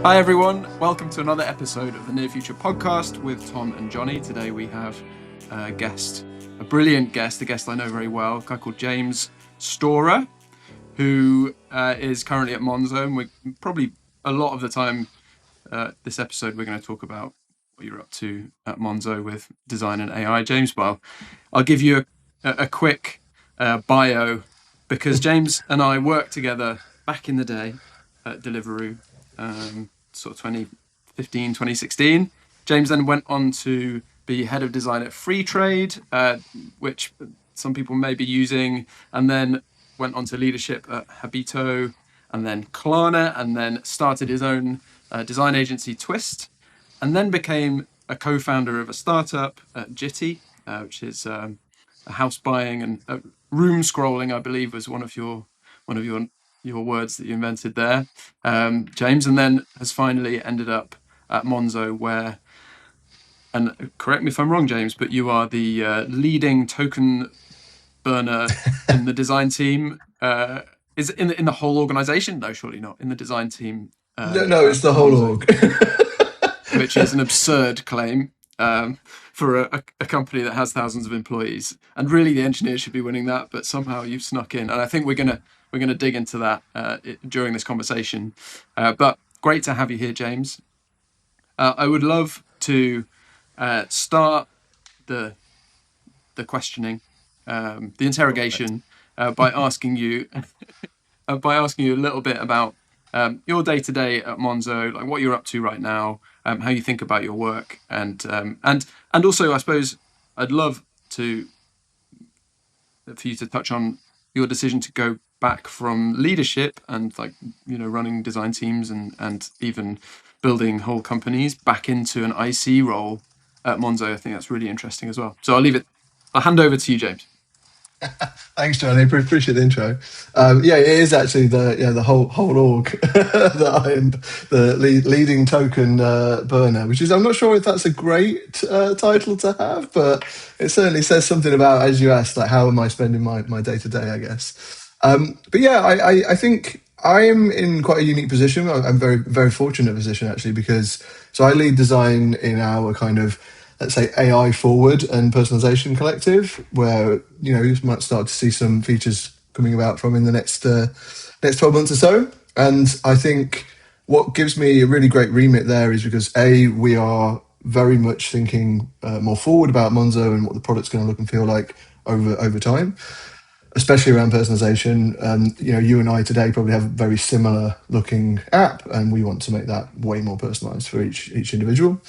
Hi everyone, welcome to another episode of the Near Future podcast with Tom and Jonny. Today we have a guest, a brilliant guest, a guest I know very well, a guy called James Storer, who is currently at Monzo. And we probably a lot of the time this episode we're going to talk about what you're up to at Monzo with design and AI. James, well, I'll give you a quick bio because James and I worked together back in the day at Deliveroo. Sort of 2015, 2016. James then went on to be head of design at Free Trade, which some people may be using, and then went on to leadership at Habito, and then Klarna, and then started his own design agency, Twist, and then became a co-founder of a startup at Jitty, which is a house buying and room scrolling, I believe, was one of your words that you invented there, James, and then has finally ended up at Monzo, where, and correct me if I'm wrong, James, but you are the leading token burner in the design team. Is it in the whole organization? No, surely not. In the design team No, at it's the whole Monzo, org. which is an absurd claim for a company that has thousands of employees. And really, the engineers should be winning that, but somehow you've snuck in. And I think we're gonna dig into that during this conversation. But great to have you here, James. I would love to start the questioning, the Perfect. interrogation, by asking you a little bit about your day to day at Monzo, like what you're up to right now, how you think about your work, and also, I suppose, I'd love to for you to touch on your decision to go back from leadership and running design teams and even building whole companies back into an IC role at Monzo. I think that's really interesting as well. So I'll hand over to you, James. Thanks, Johnny. Appreciate the intro. Yeah, it is actually the whole org that I am the leading token burner, which is I'm not sure if that's a great title to have, but it certainly says something about, as you asked, like how am I spending my day to day, I guess. But yeah, I think I am in quite a unique position. I'm very fortunate position actually because so I lead design in our kind of, let's say, AI forward and personalisation collective, where you might start to see some features coming about from in the next 12 months or so. And I think what gives me a really great remit there is because we are very much thinking more forward about Monzo and what the product's going to look and feel like over time, especially around personalization. You and I today probably have a very similar looking app, and we want to make that way more personalized for each individual.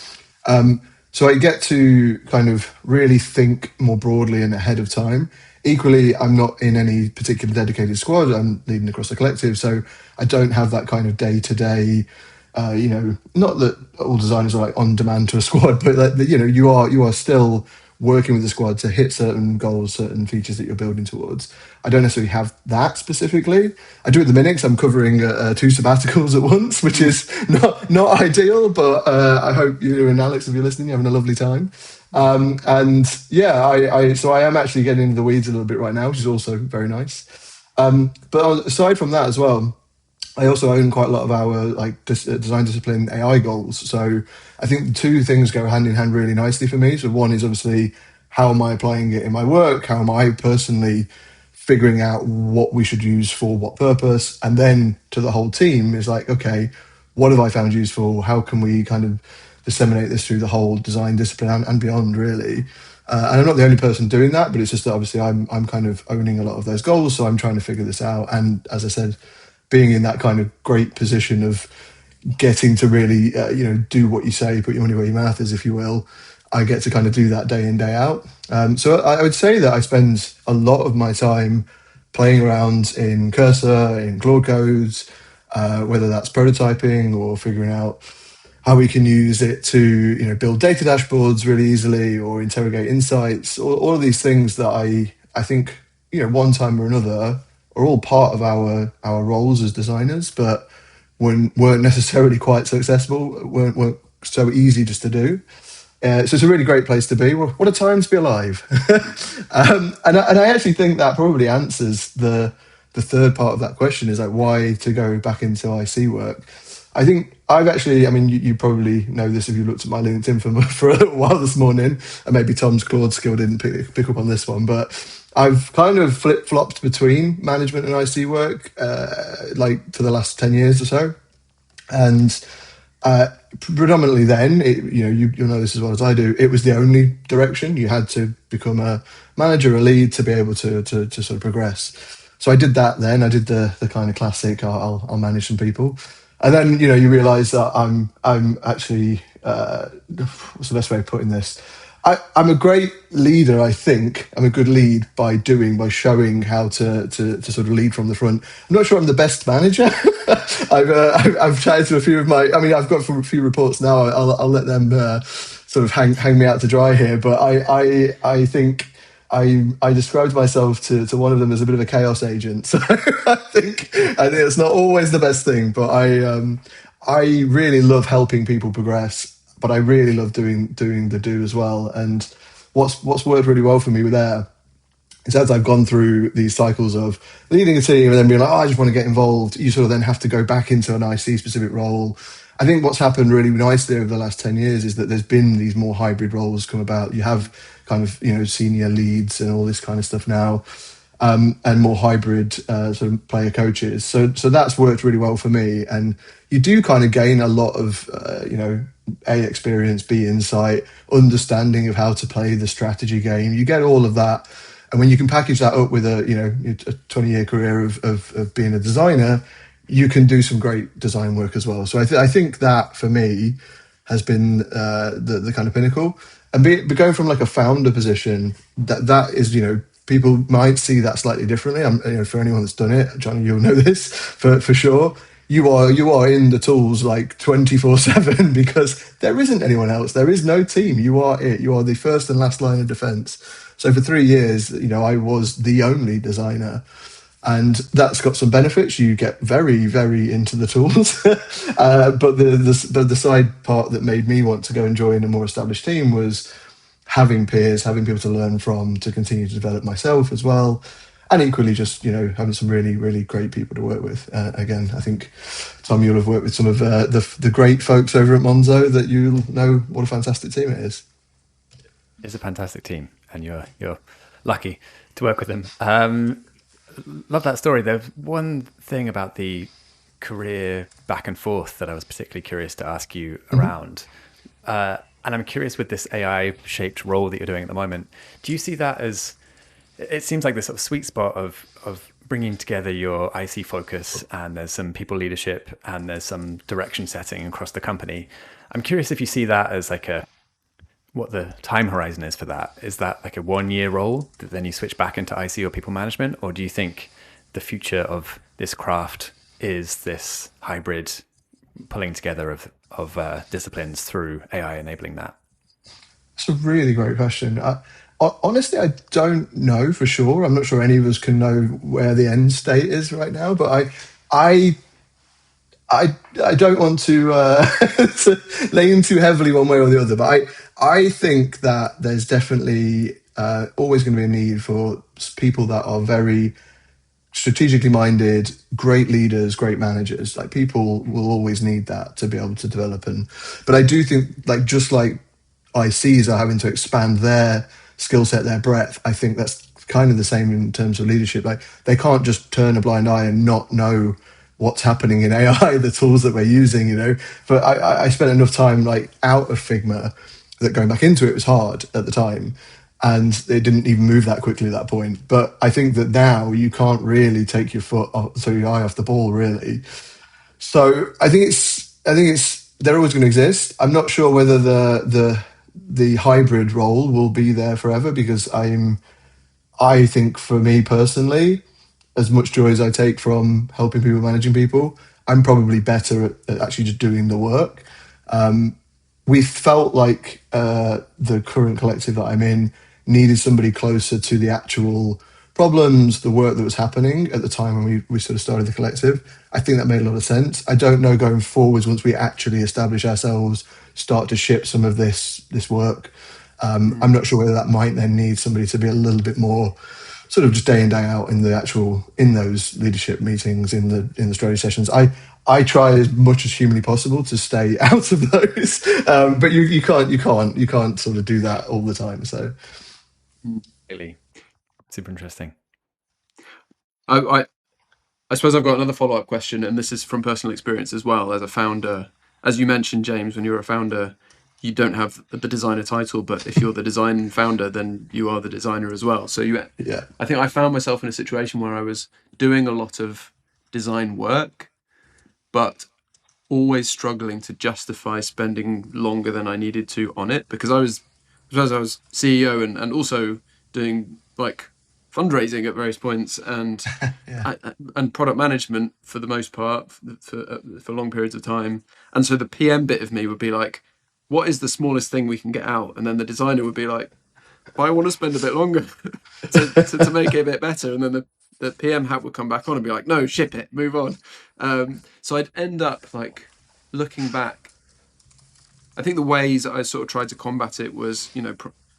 So I get to kind of really think more broadly and ahead of time. Equally, I'm not in any particular dedicated squad. I'm leading across the collective, so I don't have that kind of day to day. Not that all designers are like on demand to a squad, but that you are still working with the squad to hit certain goals, certain features that you're building towards. I don't necessarily have that specifically. I do at the minute because I'm covering two sabbaticals at once, which is not ideal. But I hope you and Alex, if you're listening, you're having a lovely time. And yeah, so I am actually getting into the weeds a little bit right now, which is also very nice. But aside from that as well, I also own quite a lot of our design discipline AI goals. So I think the two things go hand in hand really nicely for me. So one is obviously how am I applying it in my work? How am I personally figuring out what we should use for what purpose? And then to the whole team is like, okay, what have I found useful? How can we kind of disseminate this through the whole design discipline and beyond, really? And I'm not the only person doing that, but it's just that obviously I'm kind of owning a lot of those goals, so I'm trying to figure this out. And as I said, being in that kind of great position of getting to really do what you say, put your money where your mouth is, if you will. I get to kind of do that day in day out. So I would say that I spend a lot of my time playing around in Cursor, in Claude codes, whether that's prototyping or figuring out how we can use it to build data dashboards really easily or interrogate insights. All of these things that I think one time or another are all part of our roles as designers, but weren't necessarily quite so accessible, weren't so easy just to do. So it's a really great place to be. What a time to be alive! And I actually think that probably answers the third part of that question is like why to go back into IC work. I think I've actually, I mean, you probably know this if you looked at my LinkedIn for a little while this morning, and maybe Tom's Claude skill didn't pick up on this one, but I've kind of flip-flopped between management and IC work, like for the last 10 years or so. And predominantly then, you'll know this as well as I do, it was the only direction. You had to become a manager, a lead to be able to sort of progress. So I did that then. I did the kind of classic, I'll manage some people. And then, you realise that I'm actually, what's the best way of putting this? I'm a great leader, I think. I'm a good lead by showing how to sort of lead from the front. I'm not sure I'm the best manager. I've chatted to a few of I've got a few reports now. I'll let them sort of hang me out to dry here. But I think I described myself to one of them as a bit of a chaos agent. So I think it's not always the best thing, but I really love helping people progress. But I really love doing the do as well. And what's worked really well for me with there is as I've gone through these cycles of leading a team and then being like, I just want to get involved, you sort of then have to go back into an IC specific role. I think what's happened really nicely over the last 10 years is that there's been these more hybrid roles come about. You have kind of, senior leads and all this kind of stuff now. And more hybrid sort of player coaches. So that's worked really well for me. And you do kind of gain a lot of, A, experience, B, insight, understanding of how to play the strategy game. You get all of that. And when you can package that up with a 20-year career of being a designer, you can do some great design work as well. So I think that for me has been the kind of pinnacle. And going from like a founder position, that is, people might see that slightly differently. For anyone that's done it, Jonny, you'll know this for sure. You are in the tools like 24/7 because there isn't anyone else. There is no team. You are it. You are the first and last line of defense. So for 3 years, I was the only designer, and that's got some benefits. You get very, very into the tools, but the side part that made me want to go and join a more established team was having peers, having people to learn from, to continue to develop myself as well. And equally just, having some really, really great people to work with. Again, I think, Tom, you'll have worked with some of the great folks over at Monzo that you'll know what a fantastic team it is. It's a fantastic team, and you're lucky to work with them. Love that story. There's one thing about the career back and forth that I was particularly curious to ask you around. And I'm curious with this AI-shaped role that you're doing at the moment, do you see that as, it seems like this sort of sweet spot of bringing together your IC focus, and there's some people leadership and there's some direction setting across the company. I'm curious if you see that as like what the time horizon is for that. Is that like a 1-year role that then you switch back into IC or people management? Or do you think the future of this craft is this hybrid pulling together of disciplines through AI enabling that? It's a really great question. Honestly, I don't know for sure. I'm not sure any of us can know where the end state is right now, but I don't want to, to lean too heavily one way or the other. But I think that there's definitely always going to be a need for people that are very strategically minded, great leaders, great managers. Like, people will always need that to be able to develop. But I do think, like, just like ICs are having to expand their skill set, their breadth, I think that's kind of the same in terms of leadership. Like, they can't just turn a blind eye and not know what's happening in AI, the tools that we're using, But I spent enough time like out of Figma that going back into it was hard at the time. And it didn't even move that quickly at that point. But I think that now you can't really take your eye off the ball, really. So I think they're always going to exist. I'm not sure whether the hybrid role will be there forever, because I think for me personally, as much joy as I take from helping people, managing people, I'm probably better at actually just doing the work. We felt like the current collective that I'm in needed somebody closer to the actual problems, the work that was happening at the time when we sort of started the collective. I think that made a lot of sense. I don't know going forwards, once we actually establish ourselves, start to ship some of this work. I'm not sure whether that might then need somebody to be a little bit more sort of just day in day out in those leadership meetings, in the strategy sessions. I try as much as humanly possible to stay out of those, but you can't sort of do that all the time. So Really super interesting. I I suppose I've got another follow up question, and this is from personal experience as well as a founder. As you mentioned, James, when you're a founder, you don't have the designer title, but if you're the design founder, then you are the designer as well. So yeah, I think I found myself in a situation where I was doing a lot of design work, but always struggling to justify spending longer than I needed to on it because I was CEO and also doing like fundraising at various points yeah. and product management for the most part for long periods of time. And so the PM bit of me would be like, what is the smallest thing we can get out? And then the designer would be like, I want to spend a bit longer to make it a bit better. And then the PM hat would come back on and be like, no, ship it, move on. So I'd end up like looking back. I think the ways I sort of tried to combat it was,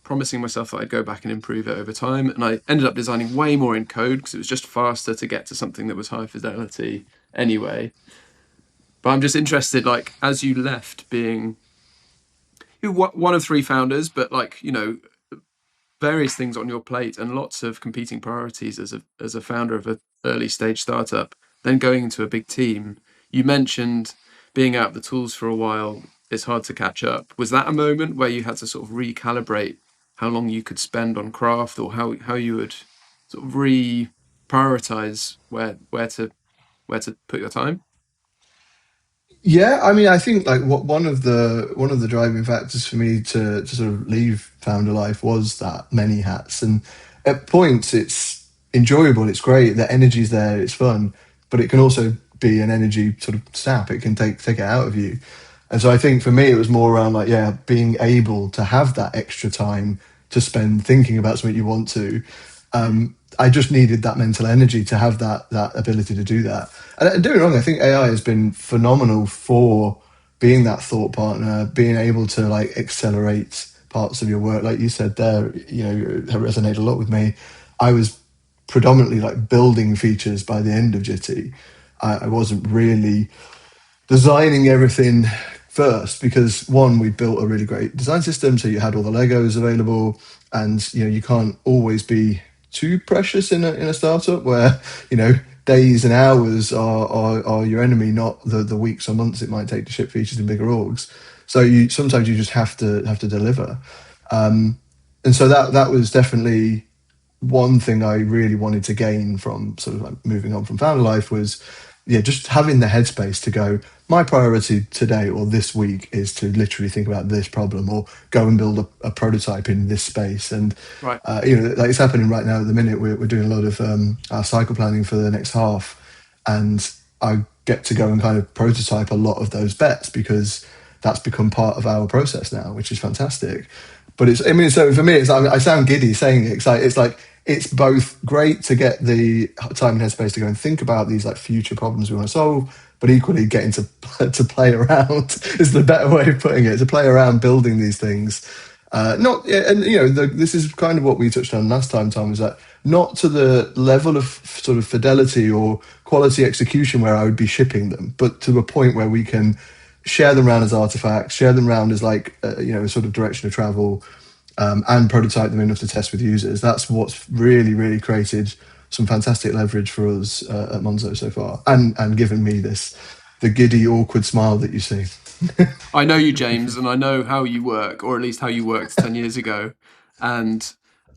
promising myself that I'd go back and improve it over time. And I ended up designing way more in code because it was just faster to get to something that was high fidelity anyway. But I'm just interested, like, as you left being one of three founders, but like, various things on your plate and lots of competing priorities as a founder of an early stage startup, then going into a big team. You mentioned being out of the tools for a while. It's hard to catch up. Was that a moment where you had to sort of recalibrate how long you could spend on craft, or how you would sort of prioritize where to put your time? Yeah, I mean, I think like one of the driving factors for me to sort of leave founder life was that many hats, and at points it's enjoyable, it's great, the energy's there, it's fun, but it can also be an energy sort of sap. It can take it out of you, and so I think for me it was more around like being able to have that extra time to spend thinking about something you want to. I just needed that mental energy to have that ability to do that. And don't get me wrong, I think AI has been phenomenal for being that thought partner, being able to like accelerate parts of your work. Like you said there, it resonated a lot with me. I was predominantly like building features by the end of Jitty. I wasn't really designing everything first because one, we built a really great design system, so you had all the Legos available, and you can't always be too precious in a startup where days and hours are your enemy, not the weeks or months it might take to ship features in bigger orgs. So you sometimes you just have to deliver, and so that was definitely one thing I really wanted to gain from sort of like moving on from founder life was, just having the headspace to go, my priority today or this week is to literally think about this problem or go and build a prototype in this space. And, Right. like it's happening right now at the minute, we're doing a lot of our cycle planning for the next half. And I get to go and kind of prototype a lot of those bets because that's become part of our process now, which is fantastic. But so for me, I sound giddy saying it. It's both great to get the time and headspace to go and think about these like future problems we want to solve, but equally getting to play around is the better way of putting it. To play around building these things, not and this is kind of what we touched on last time, Tom. Is that not to the level of sort of fidelity or quality execution where I would be shipping them, but to a point where we can share them around as artifacts, share them around as like a sort of direction of travel, and prototype them enough to test with users. That's what's really, really created some fantastic leverage for us at Monzo so far, and given me the giddy, awkward smile that you see. I know you, James, and I know how you work, or at least how you worked 10 years ago. And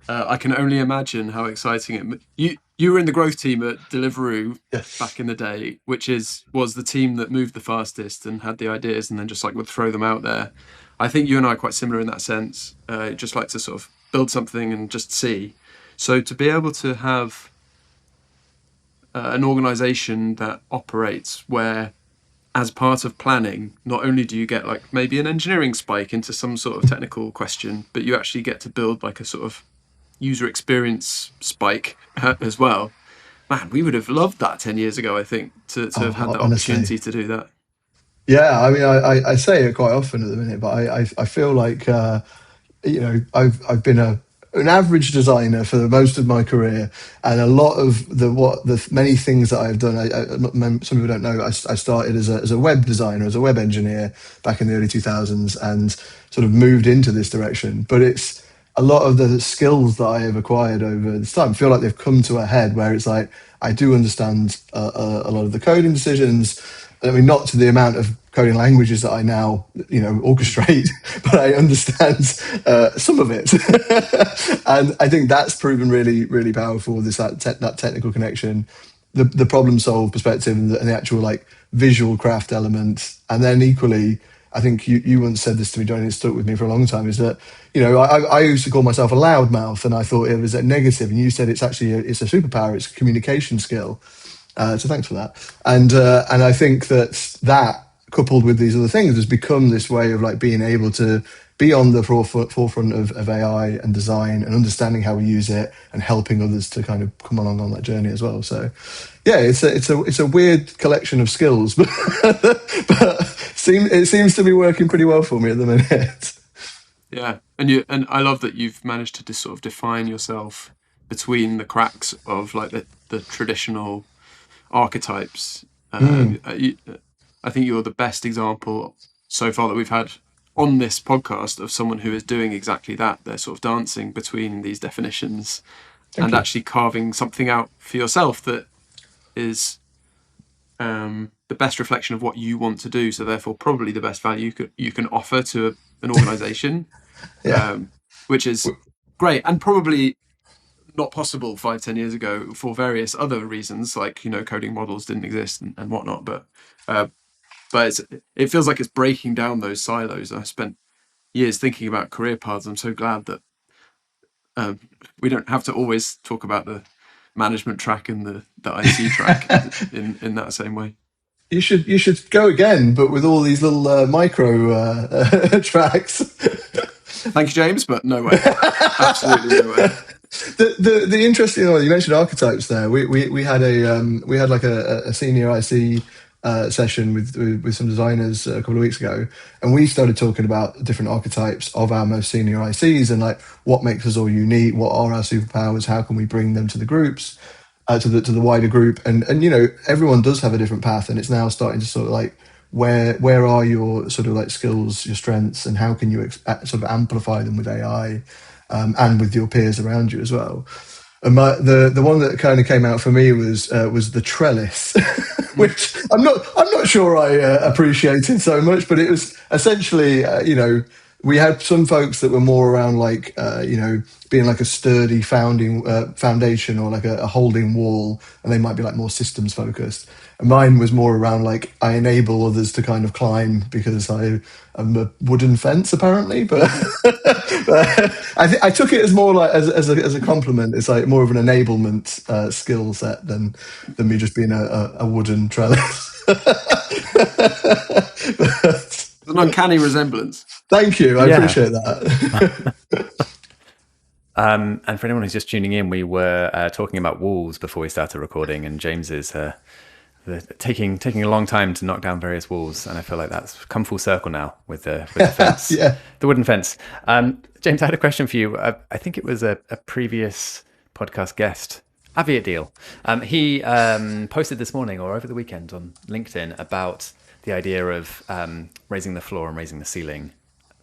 I can only imagine how exciting you were in the growth team at Deliveroo Yes. back in the day, which was the team that moved the fastest and had the ideas and then just like would throw them out there. I think you and I are quite similar in that sense. Just like to sort of build something and just see. So to be able to have an organization that operates where as part of planning, not only do you get like maybe an engineering spike into some sort of technical question, but you actually get to build like a sort of user experience spike as well. Man, we would have loved that 10 years ago, I think, to have had Oh, that honestly, opportunity to do that. yeah. I mean, I say it quite often at the minute, but I feel like I've been an average designer for most of my career, and a lot of the many things that I've done. Some people don't know. I started as a web designer, as a web engineer back in the early 2000s, and sort of moved into this direction. But it's a lot of the skills that I have acquired over this time feel like they've come to a head where it's like I do understand a lot of the coding decisions. I mean, not to the amount of coding languages that I now, orchestrate, but I understand some of it, and I think that's proven really, really powerful. That technical connection, the problem solve perspective, and the actual like visual craft element, and then equally, I think you once said this to me, Jonny, and it stuck with me for a long time. Is that I used to call myself a loudmouth, and I thought it was a negative, and you said it's actually it's a superpower, it's a communication skill. So thanks for that. And I think that coupled with these other things has become this way of like being able to be on the forefront of AI and design and understanding how we use it and helping others to kind of come along on that journey as well. So yeah, it's a weird collection of skills, but it seems to be working pretty well for me at the minute. Yeah, and I love that you've managed to just sort of define yourself between the cracks of like the traditional archetypes. I think you're the best example so far that we've had on this podcast of someone who is doing exactly that. They're sort of dancing between these definitions and actually carving something out for yourself that is the best reflection of what you want to do. So therefore, probably the best value you can offer to an organization, which is great, and probably not possible 5-10 years ago for various other reasons, like coding models didn't exist and whatnot. But it feels like it's breaking down those silos. I spent years thinking about career paths. I'm so glad that we don't have to always talk about the management track and the IC track in that same way. You should go again, but with all these little micro tracks. Thank you, James, but no way. Absolutely no way. The interesting one, you mentioned archetypes there. We had like a senior IC session with some designers a couple of weeks ago, and we started talking about different archetypes of our most senior ICs and like what makes us all unique, what are our superpowers, how can we bring them to the groups, to the wider group, and everyone does have a different path, and it's now starting to sort of like where are your sort of like skills, your strengths, and how can you sort of amplify them with AI and with your peers around you as well. And the one that kind of came out for me was the trellis, which I'm not sure I appreciated so much, but it was essentially we had some folks that were more around like being like a sturdy foundation or like a holding wall, and they might be like more systems focused. And mine was more around like I enable others to kind of climb because I'm a wooden fence apparently, but I took it as more like as a compliment. It's like more of an enablement skill set than me just being a wooden trellis. It's an uncanny resemblance. Thank you. I appreciate that. And for anyone who's just tuning in, we were talking about walls before we started recording, and James is taking a long time to knock down various walls, and I feel like that's come full circle now with the fence, the wooden fence. James, I had a question for you. I think it was a previous podcast guest, Aviat Deal. He posted this morning or over the weekend on LinkedIn about the idea of raising the floor and raising the ceiling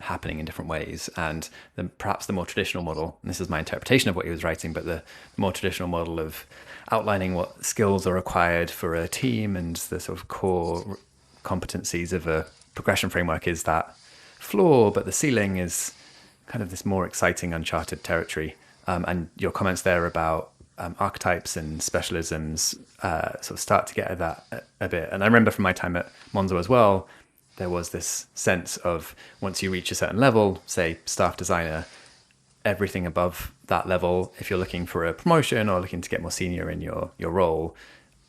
happening in different ways, and then perhaps the more traditional model, and this is my interpretation of what he was writing, but the more traditional model of outlining what skills are required for a team and the sort of core competencies of a progression framework is that floor, but the ceiling is kind of this more exciting uncharted territory. And your comments there about archetypes and specialisms sort of start to get at that a bit. And I remember from my time at Monzo as well, there was this sense of once you reach a certain level, say staff designer, everything above that level, if you're looking for a promotion or looking to get more senior in your role,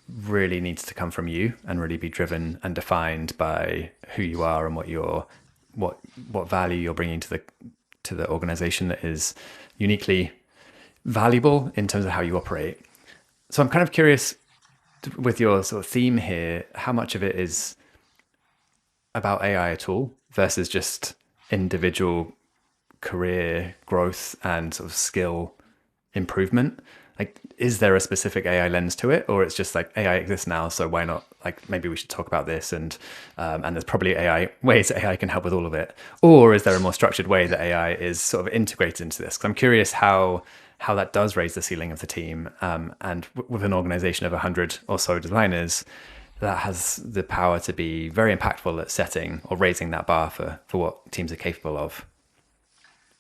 really needs to come from you and really be driven and defined by who you are and what value you're bringing to the organization that is uniquely valuable in terms of how you operate. So I'm kind of curious with your sort of theme here, how much of it is about AI at all versus just individual career growth and sort of skill improvement? Like, is there a specific AI lens to it, or it's just like AI exists now, so why not? Like, maybe we should talk about this, and there's probably AI ways that AI can help with all of it. Or is there a more structured way that AI is sort of integrated into this? Because I'm curious how that does raise the ceiling of the team, and with an organization of 100 or so designers, that has the power to be very impactful at setting or raising that bar for what teams are capable of.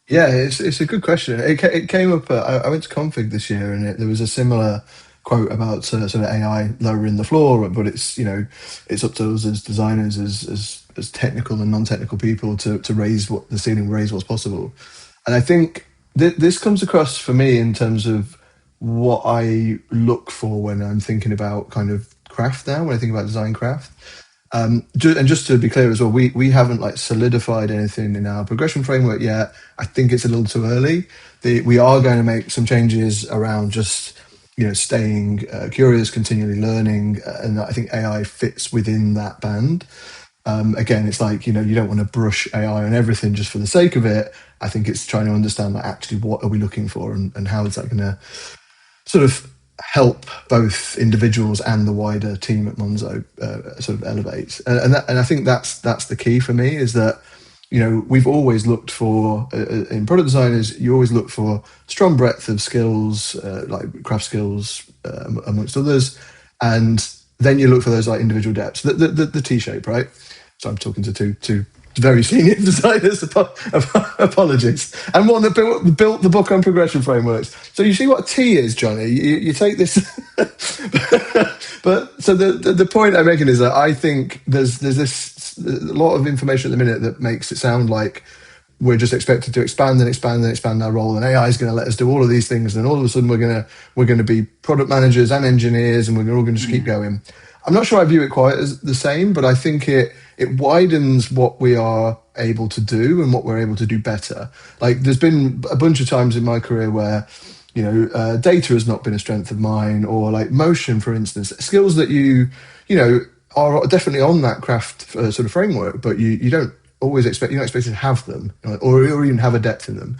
Yeah, it's a good question. It came up. I went to Config this year, and there was a similar quote about sort of AI lowering the floor, but it's up to us as designers, as technical and non-technical people to raise what the ceiling, raise what's possible. And I think this comes across for me in terms of what I look for when I'm thinking about kind of craft now. When I think about design craft, and just to be clear as well, we haven't like solidified anything in our progression framework yet. I think it's a little too early. We are going to make some changes around just staying curious, continually learning, and I think AI fits within that band. Again, it's like you don't want to brush AI on everything just for the sake of it. I think it's trying to understand like actually what are we looking for, and how is that going to sort of help both individuals and the wider team at Monzo sort of elevate. And I think that's the key for me, is that we've always looked for in product designers, you always look for strong breadth of skills, like craft skills amongst others, and then you look for those like individual depths, the T-shape, right? So I'm talking to two very senior designers. Apologies, and one that built the book on progression frameworks. So you see what a T is, Jonny. You take this, but so the point I'm making is that I think there's this a lot of information at the minute that makes it sound like we're just expected to expand and expand and expand our role, and AI is going to let us do all of these things, and all of a sudden we're going to be product managers and engineers, and we're all going to just keep going. I'm not sure I view it quite as the same, but I think it widens what we are able to do and what we're able to do better. Like there's been a bunch of times in my career where data has not been a strength of mine, or like motion, for instance, skills that you are definitely on that craft sort of framework, but you don't always you're not expected to have them, or even have a depth in them.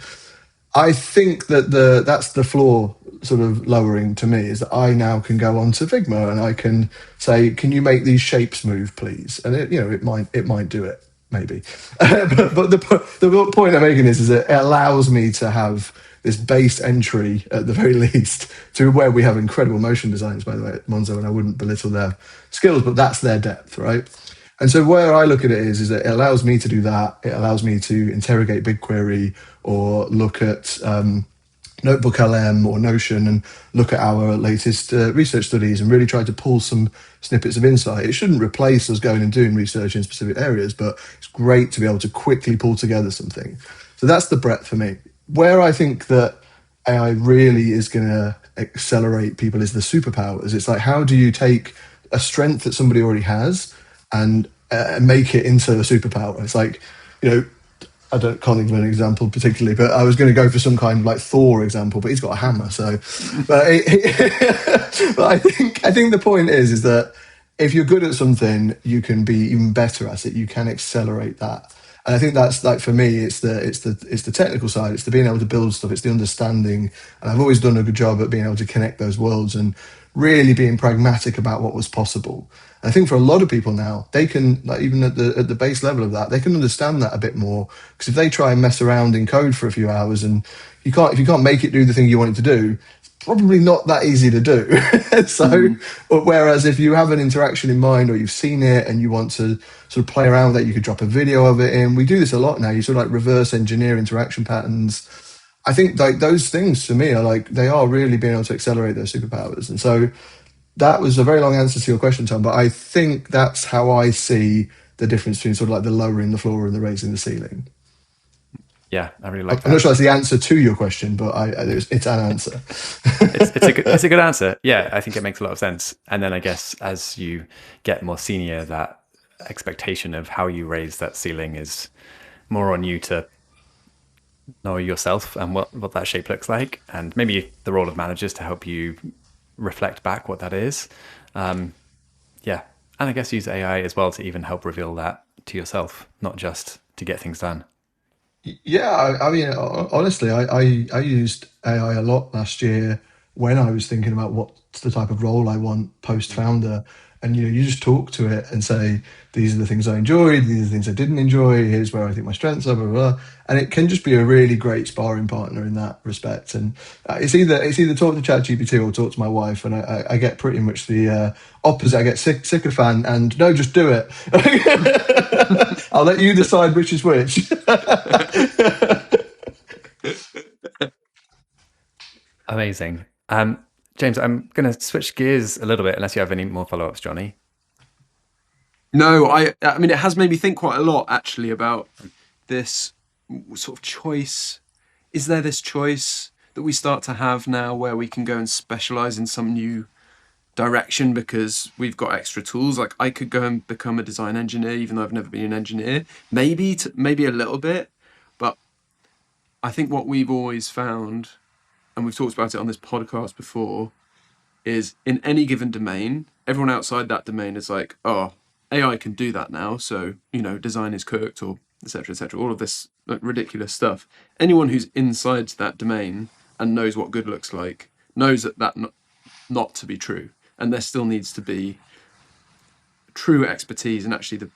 I think that that's the floor sort of lowering to me, is that I now can go onto Figma and I can say, can you make these shapes move, please? And it might do it, maybe. but the point I'm making is that it allows me to have this base entry at the very least to where we have incredible motion designers, by the way, at Monzo, and I wouldn't belittle their skills, but that's their depth, right? And so where I look at it is that it allows me to do that. It allows me to interrogate BigQuery or look at Notebook LM or Notion and look at our latest research studies and really try to pull some snippets of insight. It shouldn't replace us going and doing research in specific areas, but it's great to be able to quickly pull together something. So that's the breadth for me. Where I think that AI really is going to accelerate people is the superpowers. It's like, how do you take a strength that somebody already has and make it into a superpower? It's like, I can't think of an example particularly, but I was going to go for some kind of like Thor example, but he's got a hammer. So, but I think the point is that if you're good at something, you can be even better at it. You can accelerate that. And I think that's like, for me, it's the technical side. It's the being able to build stuff. It's the understanding. And I've always done a good job at being able to connect those worlds and really being pragmatic about what was possible. I think for a lot of people now, they can, like, even at the base level of that, they can understand that a bit more. Because if they try and mess around in code for a few hours and if you can't make it do the thing you want it to do, it's probably not that easy to do. So, whereas if you have an interaction in mind, or you've seen it and you want to sort of play around with it, you could drop a video of it in. We do this a lot now. You sort of like reverse engineer interaction patterns. I think like those things to me are like, they are really being able to accelerate those superpowers. And so that was a very long answer to your question, Tom, but I think that's how I see the difference between sort of like the lowering the floor and the raising the ceiling. Yeah, I really like that. I'm not sure that's the answer to your question, but it's an answer. It's a good answer. Yeah, I think it makes a lot of sense. And then I guess as you get more senior, that expectation of how you raise that ceiling is more on you to know yourself and what that shape looks like, and maybe the role of managers to help you reflect back what that is. Yeah, and I guess use AI as well to even help reveal that to yourself, not just to get things done. Yeah, I mean, honestly, I used AI a lot last year when I was thinking about what's the type of role I want post founder. And you just talk to it and say, these are the things I enjoyed, these are the things I didn't enjoy, here's where I think my strengths are, blah, blah, blah. And it can just be a really great sparring partner in that respect. And it's either talk to ChatGPT or talk to my wife, and I get pretty much the opposite. I get sycophant and no, just do it. I'll let you decide which is which. Amazing. James, I'm going to switch gears a little bit, unless you have any more follow-ups, Jonny. No, I mean, it has made me think quite a lot actually about this sort of choice. Is there this choice that we start to have now where we can go and specialize in some new direction because we've got extra tools? Like I could go and become a design engineer even though I've never been an engineer, maybe a little bit, but I think what we've always found, and we've talked about it on this podcast before, is in any given domain, everyone outside that domain is like, oh, AI can do that now, so design is cooked, or etc. etc. All of this like, ridiculous stuff. Anyone who's inside that domain and knows what good looks like knows that not to be true, and there still needs to be true expertise, and actually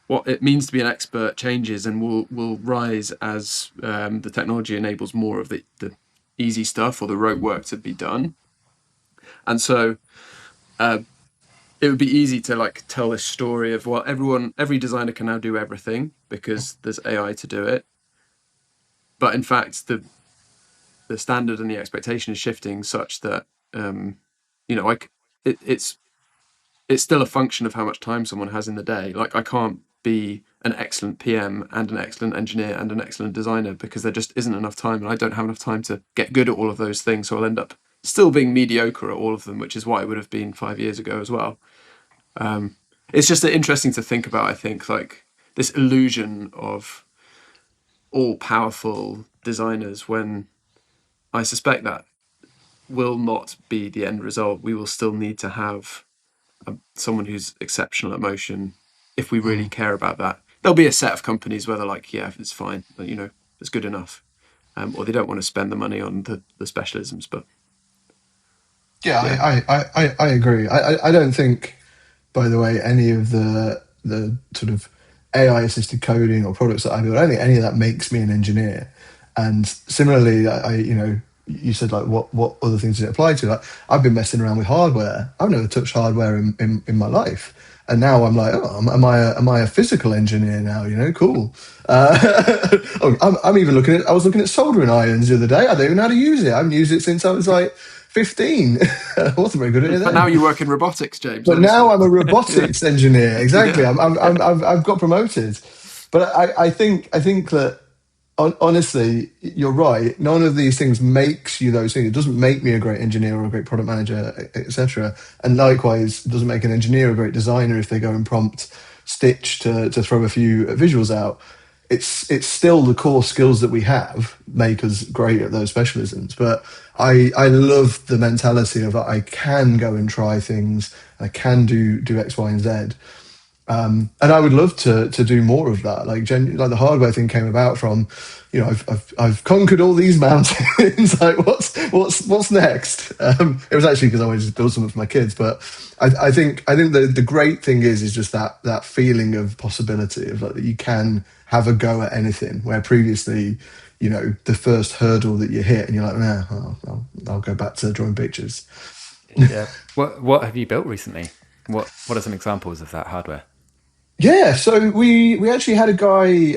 what it means to be an expert changes and will rise as the technology enables more of the easy stuff or the rote work to be done. And so it would be easy to like tell this story of, well, every designer can now do everything because there's AI to do it. But in fact, the standard and the expectation is shifting such that like it's still a function of how much time someone has in the day. Like I can't be an excellent PM and an excellent engineer and an excellent designer because there just isn't enough time, and I don't have enough time to get good at all of those things. So I'll end up still being mediocre at all of them, which is what I would have been 5 years ago as well. It's just interesting to think about, I think, like this illusion of all powerful designers, when I suspect that will not be the end result. We will still need to have someone who's exceptional at motion if we really care about that. There'll be a set of companies where they're like, yeah, it's fine, but, it's good enough. Or they don't want to spend the money on the specialisms, but Yeah, yeah. I agree. I don't think, by the way, any of the sort of AI assisted coding or products that I build, I don't think any of that makes me an engineer. And similarly, you said like what other things does it apply to? Like I've been messing around with hardware. I've never touched hardware in my life. And now I'm like, oh, am I a physical engineer now? Cool. I was looking at soldering irons the other day. I don't even know how to use it. I haven't used it since I was like 15. I wasn't very good at it But then. now you work in robotics, James, But obviously. now I'm a robotics engineer. Exactly. Yeah. I've got promoted. But I think that honestly, you're right. None of these things makes you those things. It doesn't make me a great engineer or a great product manager, etc. And likewise, it doesn't make an engineer a great designer if they go and prompt Stitch to throw a few visuals out. It's still the core skills that we have make us great at those specialisms. But I love the mentality of I can go and try things. I can do X, Y, and Z. And I would love to do more of that. Like the hardware thing came about from, I've conquered all these mountains. Like what's next? It was actually because I wanted to build something for my kids. But I think the great thing is just that feeling of possibility of like that you can have a go at anything. Where previously, the first hurdle that you hit and you're like, nah, I'll go back to drawing pictures. Yeah. What have you built recently? What are some examples of that hardware? Yeah, so we actually had a guy,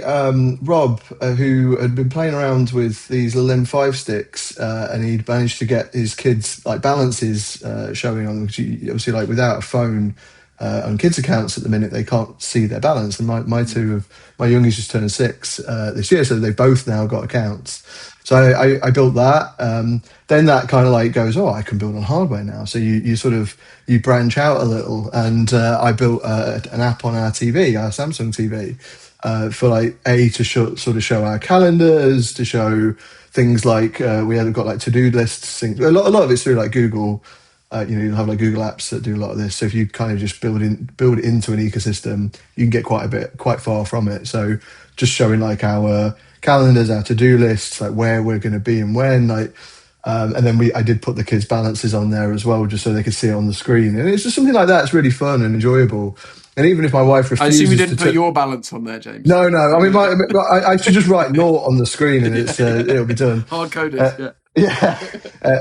Rob, who had been playing around with these little M5 sticks, and he'd managed to get his kids like balances showing on them. 'Cause obviously, like without a phone on kids' accounts at the minute, they can't see their balance. And my youngest just turned 6 this year, so they both now got accounts. So I built that. Then that kind of like goes, oh, I can build on hardware now. So you sort of you branch out a little, and I built an app on our TV, our Samsung TV, for like sort of show our calendars, to show things like we had got like to-do lists. Things. A lot of it's through like Google You'll have like Google Apps that do a lot of this. So if you kind of just build it into an ecosystem, you can get quite far from it. So just showing like our calendars, our to-do lists, like where we're going to be and when, and then I did put the kids' balances on there as well, just so they could see it on the screen. And it's just something like that. It's really fun and enjoyable. And even if my wife I assume you refuses didn't put your balance on there, James. no, I mean, I should just write naught on the screen and it'll be done. Hard coded. Uh, yeah.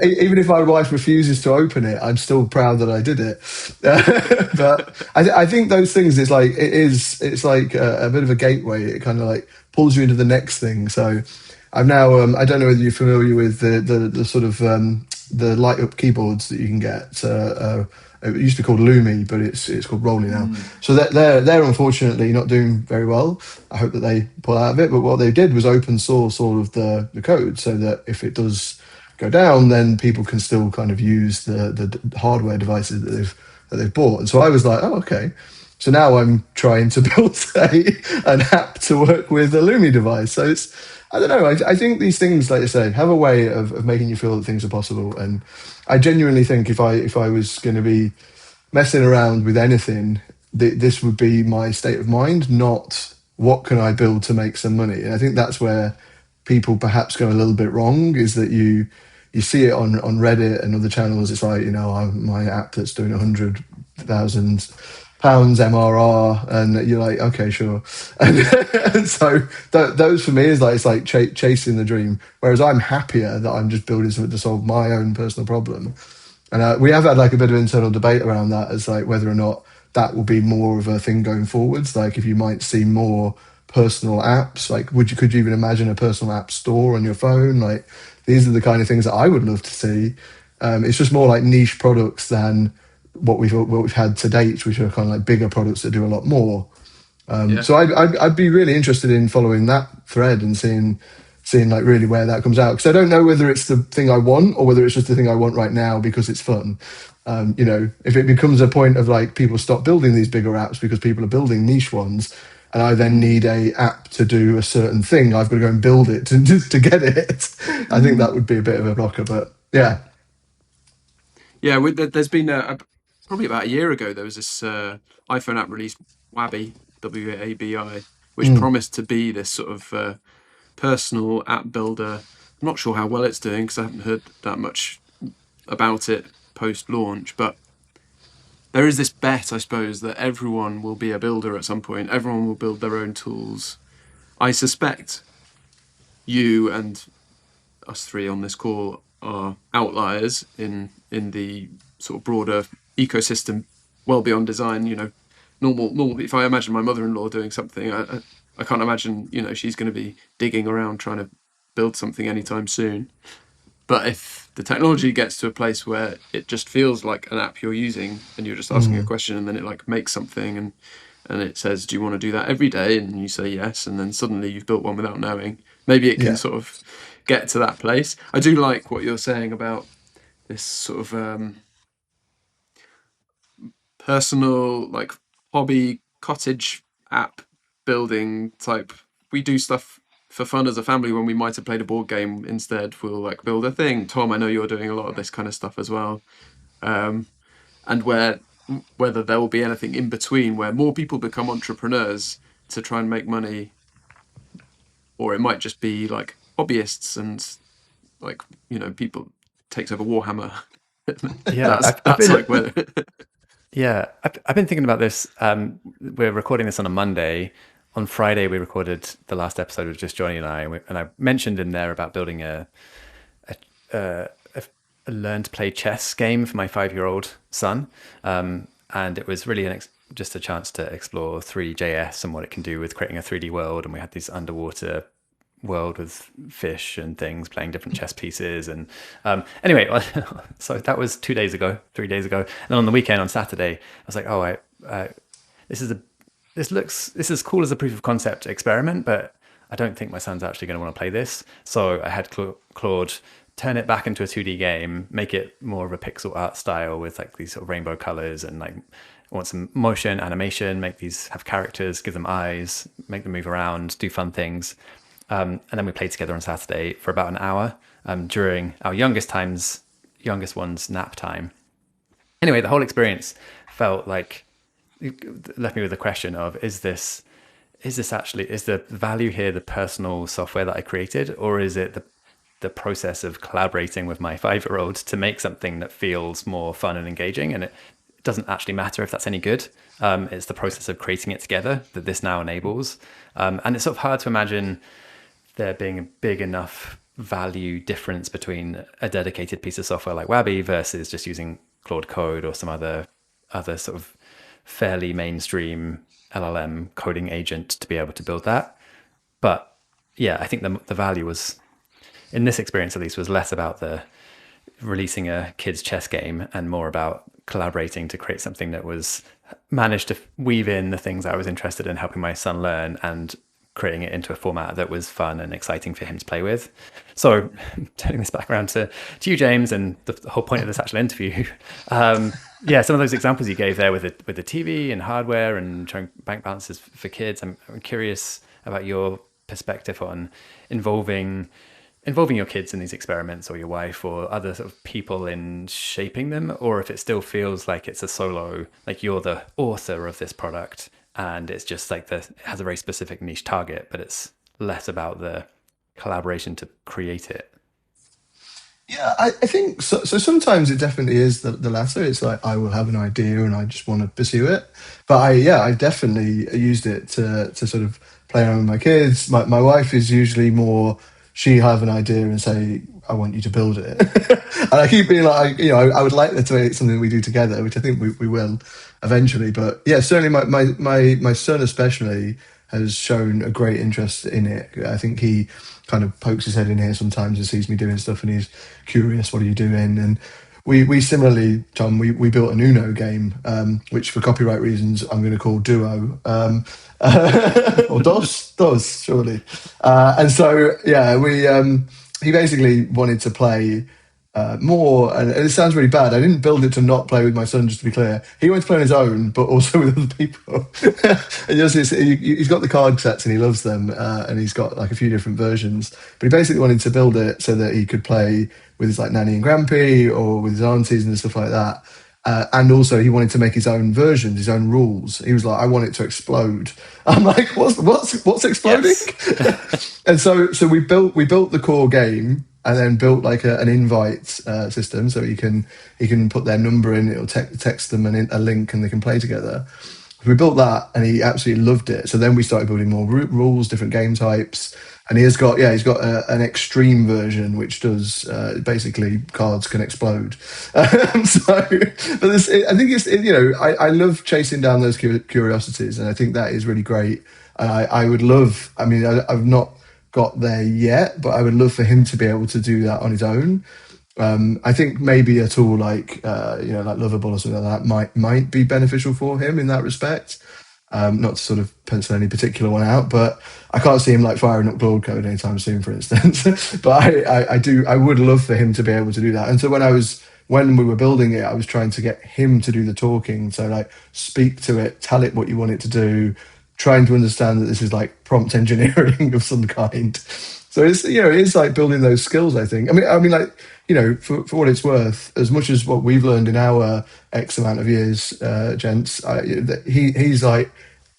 Even if my wife refuses to open it, I'm still proud that I did it. But I think those things, it's like a bit of a gateway. It kind of like pulls you into the next thing. So I'm now, I don't know whether you're familiar with the sort of the light up keyboards that you can get. It used to be called Lumi, but it's called Rolly now. So they're unfortunately not doing very well. I hope that they pull out of it. But what they did was open source all of the code, so that if it does go down, then people can still kind of use the hardware devices that they've bought. And so I was like, oh, okay. So now I'm trying to build an app to work with a Lumi device. So I don't know. I think these things, like I say, have a way of making you feel that things are possible. And I genuinely think if I was going to be messing around with anything, this would be my state of mind, not what can I build to make some money. And I think that's where people perhaps go a little bit wrong, is that you see it on Reddit and other channels. It's like, my app that's doing 100,000 pounds MRR, and you're like, okay, sure. And so those for me is like, it's like chasing the dream. Whereas I'm happier that I'm just building something to solve my own personal problem. And we have had like a bit of internal debate around that, as like whether or not that will be more of a thing going forwards. Like if you might see more personal apps, like could you even imagine a personal app store on your phone? Like these are the kind of things that I would love to see. It's just more like niche products than what we've had to date, which are kind of like bigger products that do a lot more. So I'd be really interested in following that thread and seeing like really where that comes out, because I don't know whether it's the thing I want or whether it's just the thing I want right now because it's fun. If it becomes a point of like people stop building these bigger apps because people are building niche ones, and I then need a app to do a certain thing, I've got to go and build it to get it. I think that would be a bit of a blocker, but yeah. There's been probably about a year ago, there was this iPhone app released, Wabi, WABI, which promised to be this sort of personal app builder. I'm not sure how well it's doing because I haven't heard that much about it post-launch, but there is this bet, I suppose, that everyone will be a builder at some point. Everyone will build their own tools. I suspect you and us three on this call are outliers in the sort of broader ecosystem, well beyond design. Normal. If I imagine my mother-in-law doing something, I can't imagine she's going to be digging around trying to build something anytime soon. But if the technology gets to a place where it just feels like an app you're using and you're just asking a question and then it like makes something and it says, do you want to do that every day? And you say yes, and then suddenly you've built one without knowing. Maybe it can sort of get to that place. I do like what you're saying about this sort of personal, like hobby cottage app building type. We do stuff for fun as a family when we might have played a board game. Instead, we'll like build a thing. Tom, I know you're doing a lot of this kind of stuff as well. And whether there will be anything in between where more people become entrepreneurs to try and make money, or it might just be like hobbyists and like people takes over Warhammer. That's like where. Yeah, I've been thinking about this. We're recording this on a Monday. On Friday, we recorded the last episode with just Jonny and I, and I mentioned in there about building a learn to play chess game for my 5-year-old son, and it was really just a chance to explore 3JS and what it can do with creating a 3D world. And we had these underwater world with fish and things playing different chess pieces, and anyway, so that was 3 days ago. And on the weekend, on Saturday, I was like, this is as cool as a proof of concept experiment, but I don't think my son's actually going to want to play this. So I had Claude turn it back into a 2D game, make it more of a pixel art style with like these sort of rainbow colors, and like I want some motion, animation, make these have characters, give them eyes, make them move around, do fun things. And then we played together on Saturday for about an hour during our youngest one's nap time. Anyway, the whole experience felt like it left me with the question of, is the value here the personal software that I created, or is it the process of collaborating with my 5-year-old to make something that feels more fun and engaging? And it doesn't actually matter if that's any good. It's the process of creating it together that this now enables. And it's sort of hard to imagine there being a big enough value difference between a dedicated piece of software like Wabi versus just using Claude Code or some other sort of fairly mainstream LLM coding agent to be able to build that. But yeah, I think the value was, in this experience at least, was less about the releasing a kid's chess game and more about collaborating to create something that was managed to weave in the things I was interested in helping my son learn and creating it into a format that was fun and exciting for him to play with. So turning this back around to you, James, and the whole point of this actual interview, yeah, some of those examples you gave there with the TV and hardware and showing bank balances for kids, I'm curious about your perspective on involving your kids in these experiments, or your wife or other sort of people in shaping them, or if it still feels like it's a solo, like you're the author of this product and it's just like it has a very specific niche target, but it's less about the collaboration to create it. Yeah, I think so. So sometimes it definitely is the latter. It's like I will have an idea and I just want to pursue it. But I definitely used it to sort of play around with my kids. My wife is usually more, she have an idea and say, I want you to build it. And I keep being like, I would like that to be something we do together, which I think we will eventually. But yeah, certainly my son especially has shown a great interest in it. I think he kind of pokes his head in here sometimes and sees me doing stuff and he's curious, what are you doing? And we similarly, Tom, we built an Uno game, which for copyright reasons I'm going to call Duo, or Dos, surely. And so, yeah, he basically wanted to play more, and it sounds really bad. I didn't build it to not play with my son, just to be clear. He wanted to play on his own, but also with other people. And he's got the card sets and he loves them, and he's got like a few different versions. But he basically wanted to build it so that he could play with his like nanny and grampy or with his aunties and stuff like that. And also he wanted to make his own versions, his own rules. He was like, I want it to explode. I'm like, what's exploding? Yes. And so we built the core game and then built like an invite system, so he can put their number in, it'll text them a link and they can play together. We built that and he absolutely loved it. So then we started building more rules, different game types. And he's got an extreme version which does basically cards can explode. I think I love chasing down those curiosities, and I think that is really great. And I would love. I mean, I've not got there yet, but I would love for him to be able to do that on his own. I think maybe a tool like like Lovable or something like that might be beneficial for him in that respect. Not to sort of pencil any particular one out, but I can't see him like firing up Claude Code anytime soon, for instance. But I would love for him to be able to do that. And so when we were building it, I was trying to get him to do the talking. So like speak to it, tell it what you want it to do, trying to understand that this is like prompt engineering of some kind. So it's it's like building those skills, I think. I mean like, for what it's worth, as much as what we've learned in our X amount of years, gents, he's like,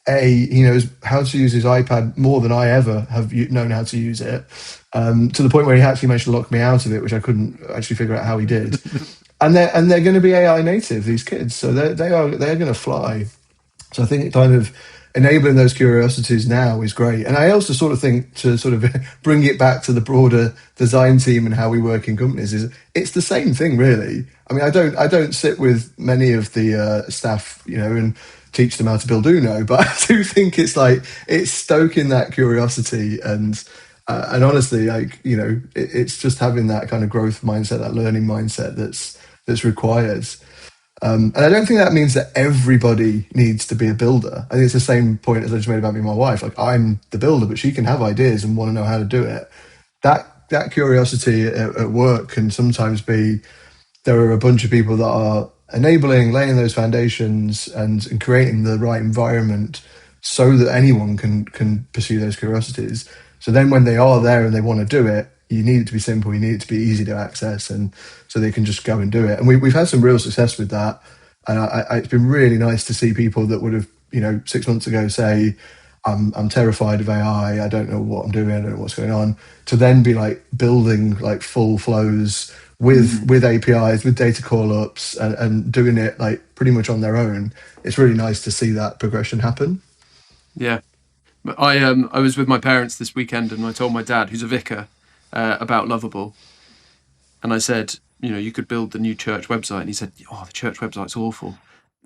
he knows how to use his iPad more than I ever have known how to use it, to the point where he actually managed to lock me out of it, which I couldn't actually figure out how he did. And they're going to be AI native, these kids, so they're going to fly. So I think it kind of enabling those curiosities now is great. And I also sort of think, to sort of bring it back to the broader design team and how we work in companies, is it's the same thing, really. I mean, I don't sit with many of the staff, and teach them how to build Uno, but I do think it's stoking that curiosity and honestly, it's just having that kind of growth mindset, that learning mindset that's required. And I don't think that means that everybody needs to be a builder. I think it's the same point as I just made about me and my wife. Like, I'm the builder, but she can have ideas and want to know how to do it. That curiosity at work can sometimes be, there are a bunch of people that are enabling, laying those foundations and creating the right environment so that anyone can pursue those curiosities. So then when they are there and they want to do it, you need it to be simple, you need it to be easy to access, and so they can just go and do it. And we've had some real success with that. And it's been really nice to see people that would have, 6 months ago say, I'm terrified of AI. I don't know what I'm doing. I don't know what's going on. To then be like building like full flows with APIs, with data call ups, and doing it like pretty much on their own. It's really nice to see that progression happen. Yeah. I was with my parents this weekend, and I told my dad, who's a vicar, about Lovable, and I said, you could build the new church website, and he said, "Oh, the church website's awful."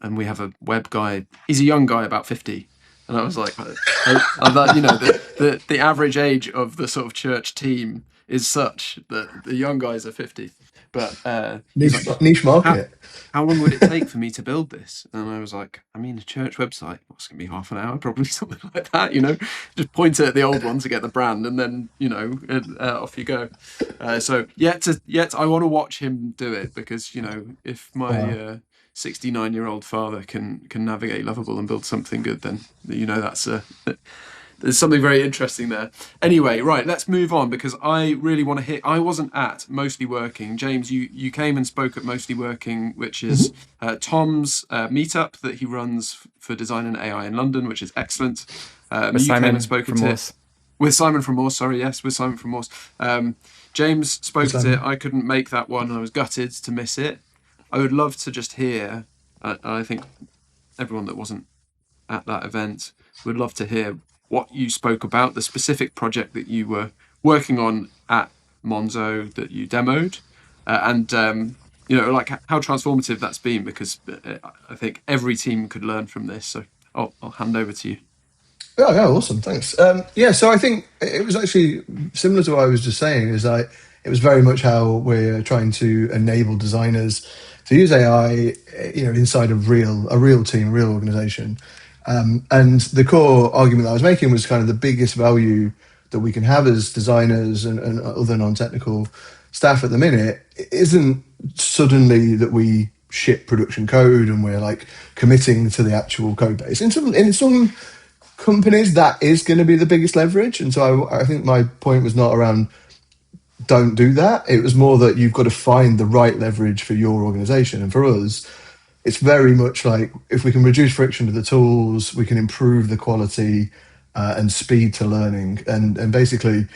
And we have a web guy. He's a young guy, about 50, and I was like, I'm like, the average age of the sort of church team is such that the young guys are 50. But niche market. How long would it take for me to build this? And I was like, a church website, what's going to be half an hour, probably, something like that, just point it at the old one to get the brand, and then, off you go. So yet I want to watch him do it, because, if my 69-year-old father can navigate Lovable and build something good, then, that's there's something very interesting there. Anyway, right, let's move on, because I really want to hear. I wasn't at Mostly Working. James, you came and spoke at Mostly Working, which is Tom's meetup that he runs for design and AI in London, which is excellent. With you Simon came and spoke from at Morse. it. With Simon from Morse, sorry, yes, with Simon from Morse. James spoke at it. I couldn't make that one. I was gutted to miss it. I would love to just hear, I think everyone that wasn't at that event would love to hear what you spoke about, the specific project that you were working on at Monzo that you demoed, and like how transformative that's been, because I think every team could learn from this. So I'll hand over to you. Yeah, awesome, thanks. So I think it was actually similar to what I was just saying. Is like it was very much how we're trying to enable designers to use AI, inside a real team, real organization. And the core argument that I was making was kind of the biggest value that we can have as designers and other non-technical staff at the minute isn't suddenly that we ship production code and we're like committing to the actual code base. In some companies, that is going to be the biggest leverage. And so I think my point was not around don't do that. It was more that you've got to find the right leverage for your organization. And for us, it's very much like if we can reduce friction to the tools, we can improve the quality and speed to learning. And basically,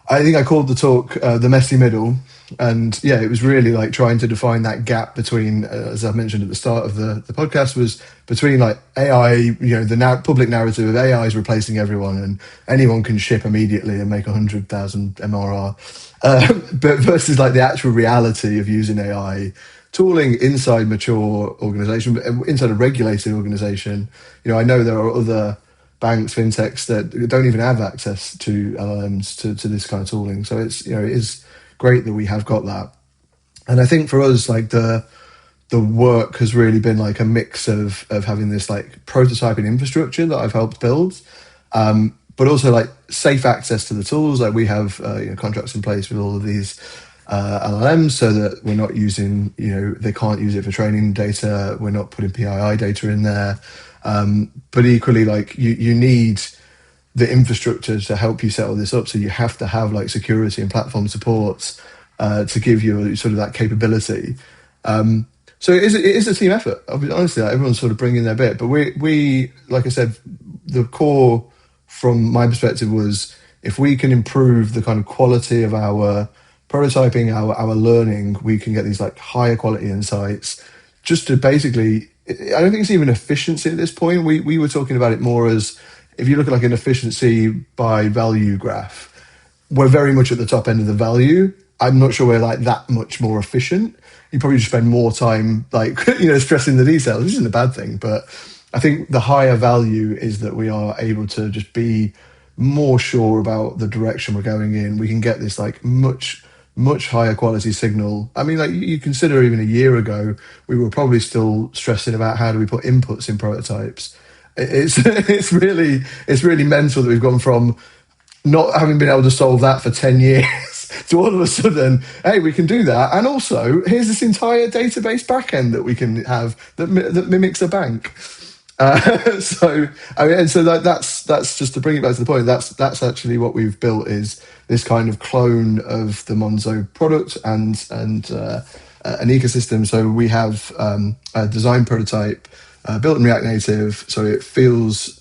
I think I called the talk the messy middle. And yeah, it was really like trying to define that gap between, as I mentioned at the start of the podcast, was between like AI, the public narrative of AI is replacing everyone and anyone can ship immediately and make 100,000 MRR, but versus like the actual reality of using AI tooling inside mature organization, inside a regulated organization. I know there are other banks, fintechs that don't even have access to LLMs to this kind of tooling. So it's, it is great that we have got that. And I think for us, like the work has really been like a mix of having this like prototyping infrastructure that I've helped build, but also like safe access to the tools. Like we have contracts in place with all of these LLMs so that we're not using, they can't use it for training data. We're not putting PII data in there. But equally, like you need the infrastructure to help you set all this up. So you have to have like security and platform supports to give you sort of that capability. So it is a team effort. Honestly, like, everyone's sort of bringing their bit. But we, like I said, the core from my perspective was if we can improve the kind of quality of our prototyping, our learning, we can get these like higher quality insights just to basically, I don't think it's even efficiency at this point. We were talking about it more as, if you look at like an efficiency by value graph, we're very much at the top end of the value. I'm not sure we're like that much more efficient. You probably just spend more time like, stressing the details, which isn't a bad thing. But I think the higher value is that we are able to just be more sure about the direction we're going in. We can get this like much higher quality signal. I mean, like you consider even a year ago, we were probably still stressing about how do we put inputs in prototypes. It's really mental that we've gone from not having been able to solve that for 10 years to all of a sudden, hey, we can do that. And also, here's this entire database backend that we can have that mimics a bank. So I mean, and so that's just to bring it back to the point. That's actually what we've built, is this kind of clone of the Monzo product and an ecosystem. So we have a design prototype built in React Native, so it feels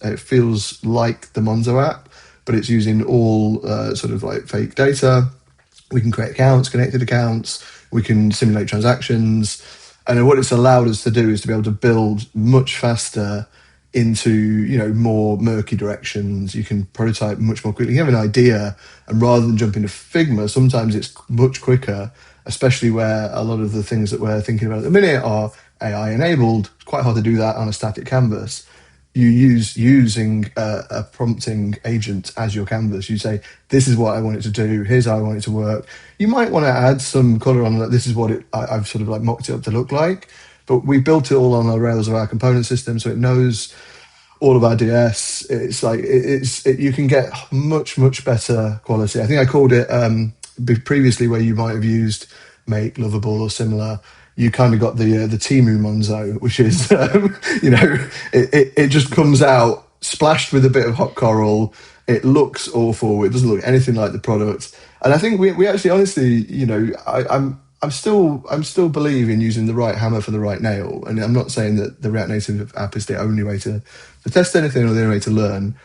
like the Monzo app, but it's using all sort of like fake data. We can create accounts, connected accounts. We can simulate transactions. And what it's allowed us to do is to be able to build much faster into, more murky directions. You can prototype much more quickly. You have an idea, and rather than jump into Figma, sometimes it's much quicker, especially where a lot of the things that we're thinking about at the minute are AI enabled. It's quite hard to do that on a static canvas. You using a prompting agent as your canvas. You say, this is what I want it to do, here's how I want it to work. You might want to add some color on that. This is what I've sort of like mocked it up to look like, but we built it all on the rails of our component system, so it knows all of our DS. It's like you can get much better quality. I think I called it previously, where you might have used Make, Lovable, or similar. You kind of got the Timu Monzo, which is it just comes out splashed with a bit of hot coral. It looks awful. It doesn't look anything like the product. And I think we actually, honestly, I'm still believe in using the right hammer for the right nail. And I'm not saying that the React Native app is the only way to test anything or the only way to learn,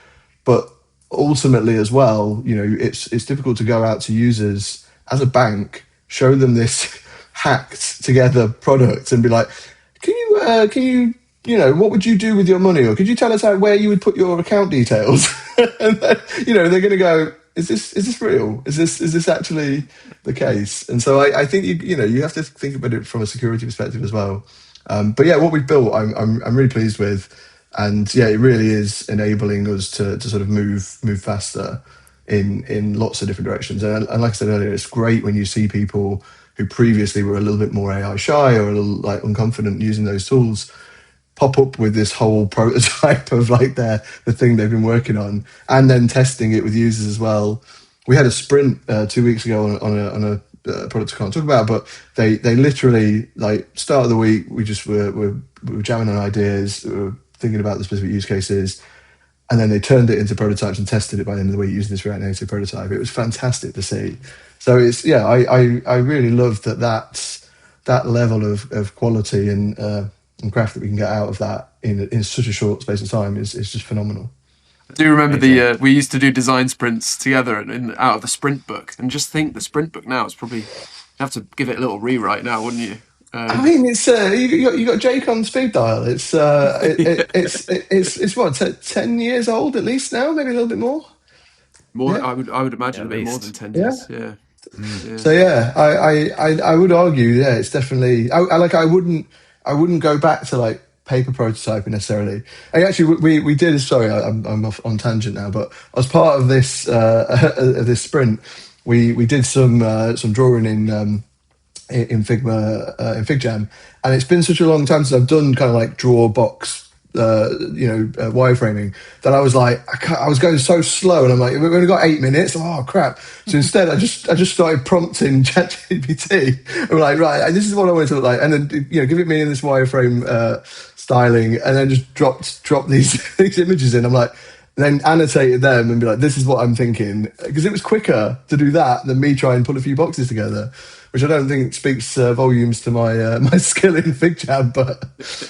but ultimately as well, it's difficult to go out to users as a bank, show them this hacked together product and be like, what would you do with your money? Or could you tell us where you would put your account details? And then, they're going to go, is this real? Is this actually the case? And so I think you have to think about it from a security perspective as well. But yeah, what we've built, I'm really pleased with, and yeah, it really is enabling us to sort of move faster in lots of different directions. And like I said earlier, it's great when you see people who previously were a little bit more AI shy or a little like unconfident using those tools pop up with this whole prototype of like the thing they've been working on, and then testing it with users as well. We had a sprint 2 weeks ago on a product I can't talk about, but they literally, like, start of the week, we just were jamming on ideas, we were thinking about the specific use cases, and then they turned it into prototypes and tested it by the end of the week using this React Native prototype. It was fantastic to see. So it's, yeah, I really love that level of quality and craft that we can get out of that in such a short space of time is just phenomenal. I do remember we used to do design sprints together out of the sprint book, and just think the sprint book now is probably, you have to give it a little rewrite now, wouldn't you? I mean, it's you got Jake on speed dial. It's what 10 years old at least now, maybe a little bit more. More, Yeah. I would imagine a bit more than 10 years. Yeah. So yeah, I would argue, yeah, it's definitely. I wouldn't go back to like paper prototyping necessarily. And actually, we did. Sorry, I'm off on tangent now, but as part of this this sprint, we did some drawing in Figma, in FigJam, and it's been such a long time since I've done kind of like draw box, wireframing, that I was like, I was going so slow, and I'm like, we've only got 8 minutes. Oh crap! So instead, I just started prompting ChatGPT. I'm like, right, this is what I want it to look like, and then give it me in this wireframe styling, and then just drop these these images in. I'm like, then annotated them and be like, this is what I'm thinking, because it was quicker to do that than me try and put a few boxes together, which I don't think speaks volumes to my my skill in FigJam. But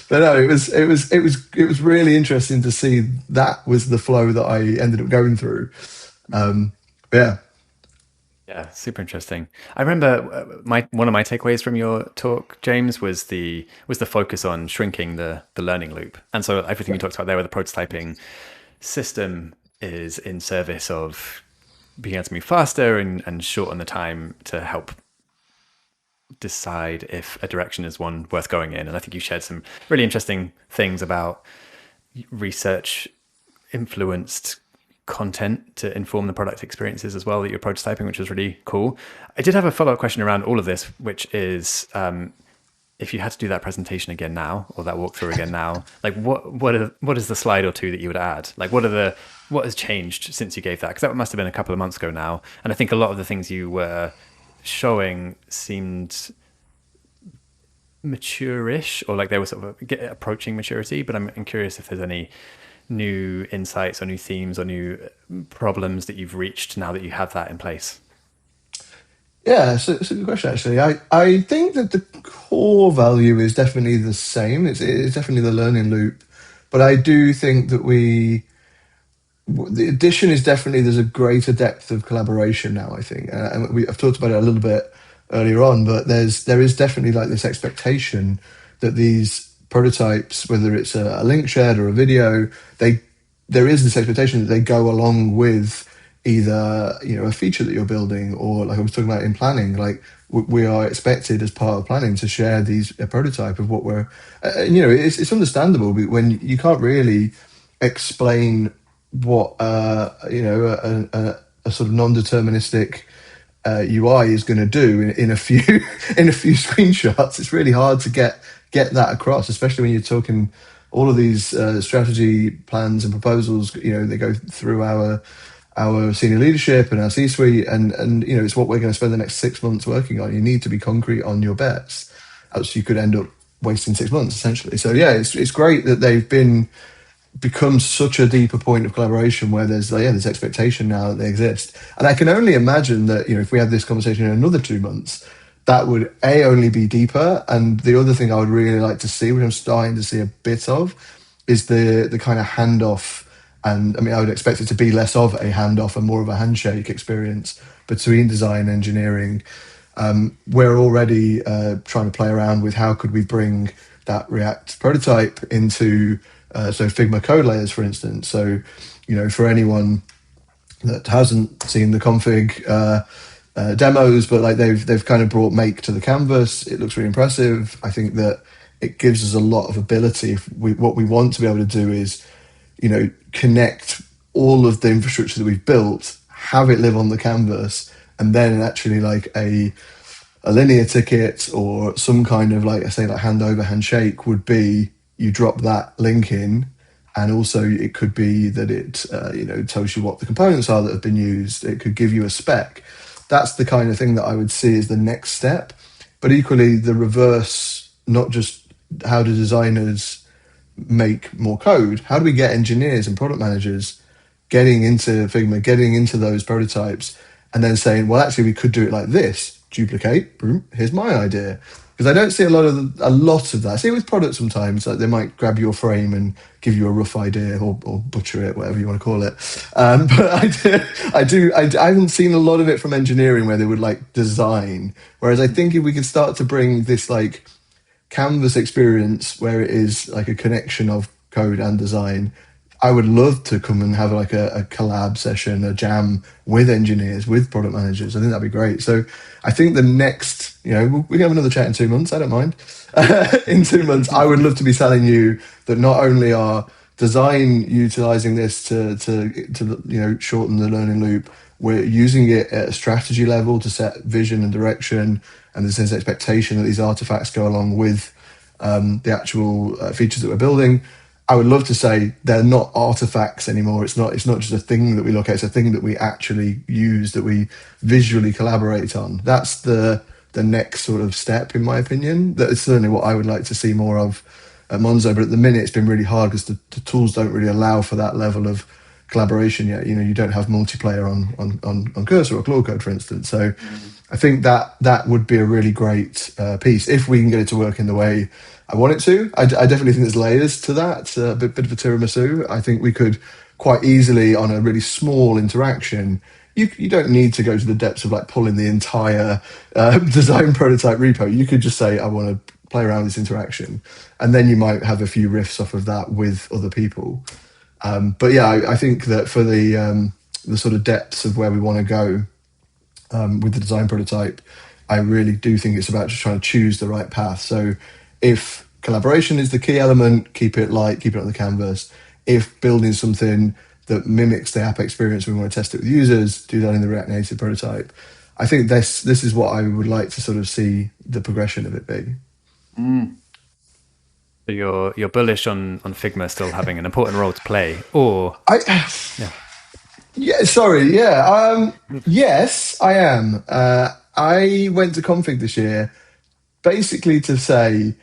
no, it was really interesting to see that was the flow that I ended up going through. Yeah. Yeah, super interesting. I remember one of my takeaways from your talk, James, was the focus on shrinking the learning loop. And so everything you talked about there with the prototyping system is in service of being able to move faster and shorten the time to help decide if a direction is one worth going in. And I think you shared some really interesting things about research influenced content to inform the product experiences as well that you're prototyping, which was really cool. I did have a follow-up question around all of this, which is if you had to do that presentation again now, or that walkthrough again now, like what is the slide or two that you would add? Like what has changed since you gave that? Because that must have been a couple of months ago now, and I think a lot of the things you were showing seemed mature-ish, or like they were sort of approaching maturity. But I'm curious if there's any new insights or new themes or new problems that you've reached now that you have that in place. Yeah, so it's a good question actually. I think that the core value is definitely the same. It's definitely the learning loop, but I do think that the addition is definitely there's a greater depth of collaboration now. I think, and I've talked about it a little bit earlier on, but there is definitely like this expectation that these prototypes, whether it's a link shared or a video, there is this expectation that they go along with either a feature that you're building, or like I was talking about in planning, like we are expected as part of planning to share a prototype of what we're it's understandable when you can't really explain what a sort of non-deterministic UI is going to do in a few in a few screenshots. It's really hard to get that across, especially when you're talking all of these strategy plans and proposals. They go through our senior leadership and our C-suite, and it's what we're going to spend the next 6 months working on. You need to be concrete on your bets, else you could end up wasting 6 months essentially. So yeah, it's great that they've become such a deeper point of collaboration where there's this expectation now that they exist. And I can only imagine that if we had this conversation in another 2 months, that would only be deeper. And the other thing I would really like to see, which I'm starting to see a bit of, is the kind of handoff. And I mean, I would expect it to be less of a handoff and more of a handshake experience between design and engineering. We're already trying to play around with how could we bring that React prototype into so Figma code layers, for instance. So, for anyone that hasn't seen the config demos, but like they've kind of brought Make to the canvas. It looks really impressive. I think that it gives us a lot of ability. What we want to be able to do is, connect all of the infrastructure that we've built, have it live on the canvas, and then actually like a linear ticket or some kind of like handover handshake would be you drop that link in, and also it could be that it tells you what the components are that have been used. It could give you a spec. That's the kind of thing that I would see as the next step. But equally, the reverse, not just how do designers make more code, how do we get engineers and product managers getting into Figma, getting into those prototypes, and then saying, well, actually, we could do it like this. Duplicate, boom, here's my idea. Because I don't see a lot of that. I see it with products sometimes, like they might grab your frame and give you a rough idea or butcher it, whatever you want to call it. But I haven't seen a lot of it from engineering where they would like design. Whereas I think if we could start to bring this like canvas experience where it is like a connection of code and design, I would love to come and have like a collab session, a jam with engineers, with product managers. I think that'd be great. So I think the next, we can have another chat in 2 months. I don't mind. In 2 months, I would love to be telling you that not only are design utilizing this to shorten the learning loop, we're using it at a strategy level to set vision and direction, and there's this expectation that these artifacts go along with the actual features that we're building. I would love to say they're not artifacts anymore. It's not just a thing that we look at. It's a thing that we actually use, that we visually collaborate on. That's the next sort of step, in my opinion. That is certainly what I would like to see more of at Monzo. But at the minute, it's been really hard because the tools don't really allow for that level of collaboration yet. You don't have multiplayer on Cursor or Claude Code, for instance. So I think that would be a really great piece if we can get it to work in the way I want it to. I definitely think there's layers to that. A bit of a tiramisu. I think we could quite easily, on a really small interaction, you don't need to go to the depths of like pulling the entire design prototype repo. You could just say, I want to play around with this interaction. And then you might have a few riffs off of that with other people. But yeah, I think that for the sort of depths of where we want to go with the design prototype, I really do think it's about just trying to choose the right path. So if collaboration is the key element, keep it light, keep it on the canvas. If building something that mimics the app experience, we want to test it with users, do that in the React Native prototype. I think this is what I would like to sort of see the progression of it be. So you're bullish on Figma still having an important role to play, or yes, I am. I went to config this year basically to say,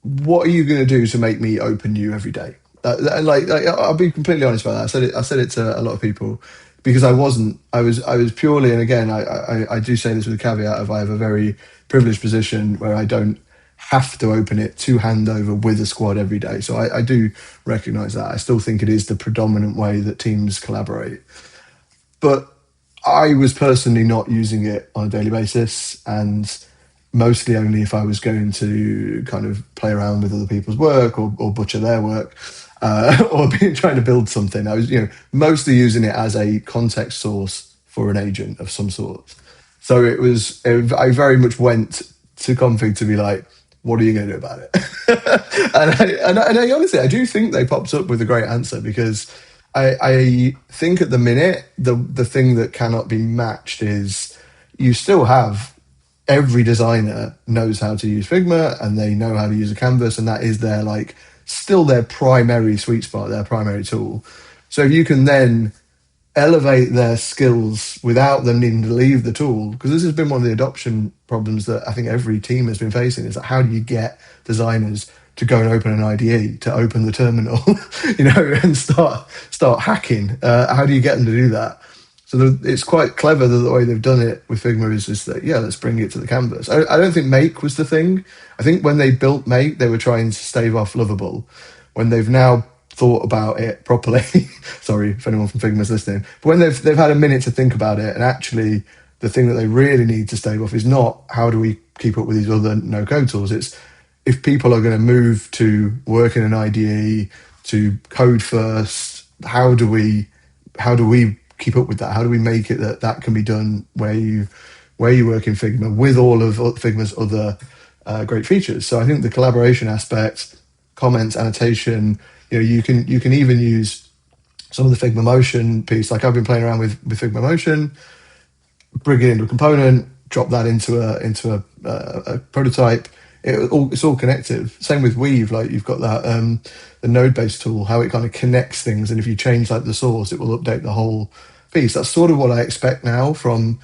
what are you going to do to make me open you every day? I'll be completely honest about that. I said it to a lot of people because I wasn't. I was purely, and again, I do say this with a caveat of I have a very privileged position where I don't have to open it to handover with a squad every day. So I do recognise that. I still think it is the predominant way that teams collaborate. But I was personally not using it on a daily basis, and mostly only if I was going to kind of play around with other people's work or butcher their work, or trying to build something. I was, mostly using it as a context source for an agent of some sort. So I very much went to config to be like, what are you going to do about it? and I honestly, I do think they popped up with a great answer, because I think at the minute, the thing that cannot be matched is you still have every designer knows how to use Figma and they know how to use a canvas, and that is still their primary sweet spot, their primary tool. So if you can then elevate their skills without them needing to leave the tool, because this has been one of the adoption problems that I think every team has been facing, is that how do you get designers to go and open an IDE, to open the terminal, and start hacking? How do you get them to do that? So it's quite clever that the way they've done it with Figma is just that, let's bring it to the canvas. I don't think Make was the thing. I think when they built Make, they were trying to stave off Lovable. When they've now thought about it properly, sorry if anyone from Figma's listening, but when they've had a minute to think about it, and actually the thing that they really need to stave off is not how do we keep up with these other no-code tools. It's if people are going to move to work in an IDE, to code first, how do we keep up with that? How do we make it that can be done where you work in Figma with all of Figma's other great features? So I think the collaboration aspect, comments, annotation, you can even use some of the Figma Motion piece. Like I've been playing around with Figma Motion, bring it into a component, drop that into a prototype. It's all connective. Same with Weave. Like you've got that the node-based tool, how it kind of connects things, and if you change the source, it will update the whole piece. That's sort of what I expect now from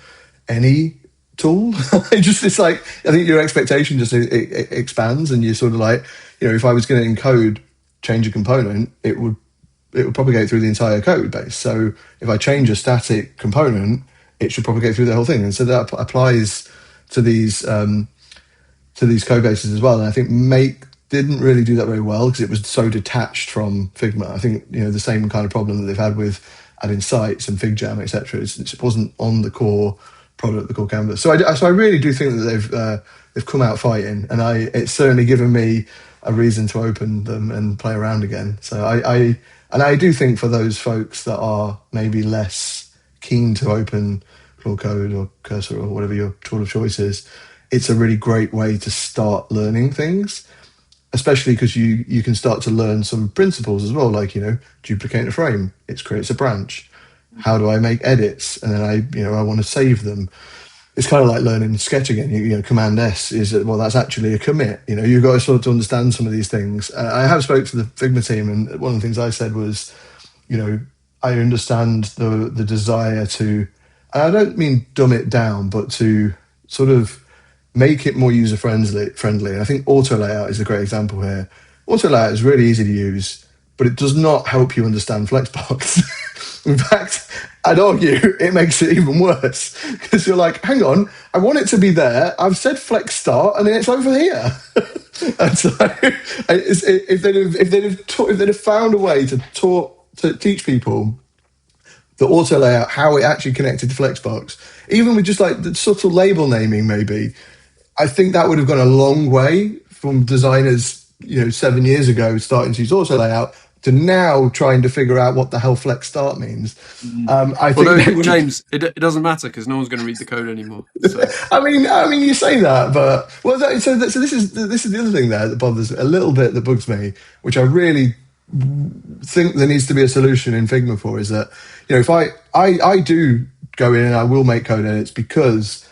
any tool. It's like I think your expectation just it expands, and you're sort of like, if I was going to encode, change a component, it would propagate through the entire code base. So if I change a static component, it should propagate through the whole thing, and so that applies to these code bases as well. And I think Make didn't really do that very well because it was so detached from Figma. I think the same kind of problem that they've had with adding sites and FigJam, etc. It wasn't on the core product, the core canvas. So I really do think that they've come out fighting, and it's certainly given me a reason to open them and play around again. So I do think for those folks that are maybe less keen to open Claude Code or Cursor or whatever your tool of choice is, it's a really great way to start learning things, especially because you can start to learn some principles as well, like, duplicate a frame, it creates a branch. How do I make edits? And then I want to save them. It's kind of like learning Sketch again. Command S is, well, that's actually a commit. You've got to sort of understand some of these things. I have spoke to the Figma team, and one of the things I said was, I understand the desire to, and I don't mean dumb it down, but to sort of make it more user friendly. And I think auto layout is a great example here. Auto layout is really easy to use, but it does not help you understand Flexbox. In fact, I'd argue it makes it even worse, because you're like, hang on, I want it to be there. I've said flex start, and then it's over here. And so, if they'd have found a way to teach people the auto layout, how it actually connected to Flexbox, even with just like the subtle label naming, maybe, I think that would have gone a long way from designers, 7 years ago starting to use auto layout to now trying to figure out what the hell flex start means. James, it doesn't matter because no one's going to read the code anymore. So. I mean, you say that, but so this is the other thing there that bothers a little bit, that bugs me, which I really think there needs to be a solution in Figma for, is that if I do go in and I will make code edits, because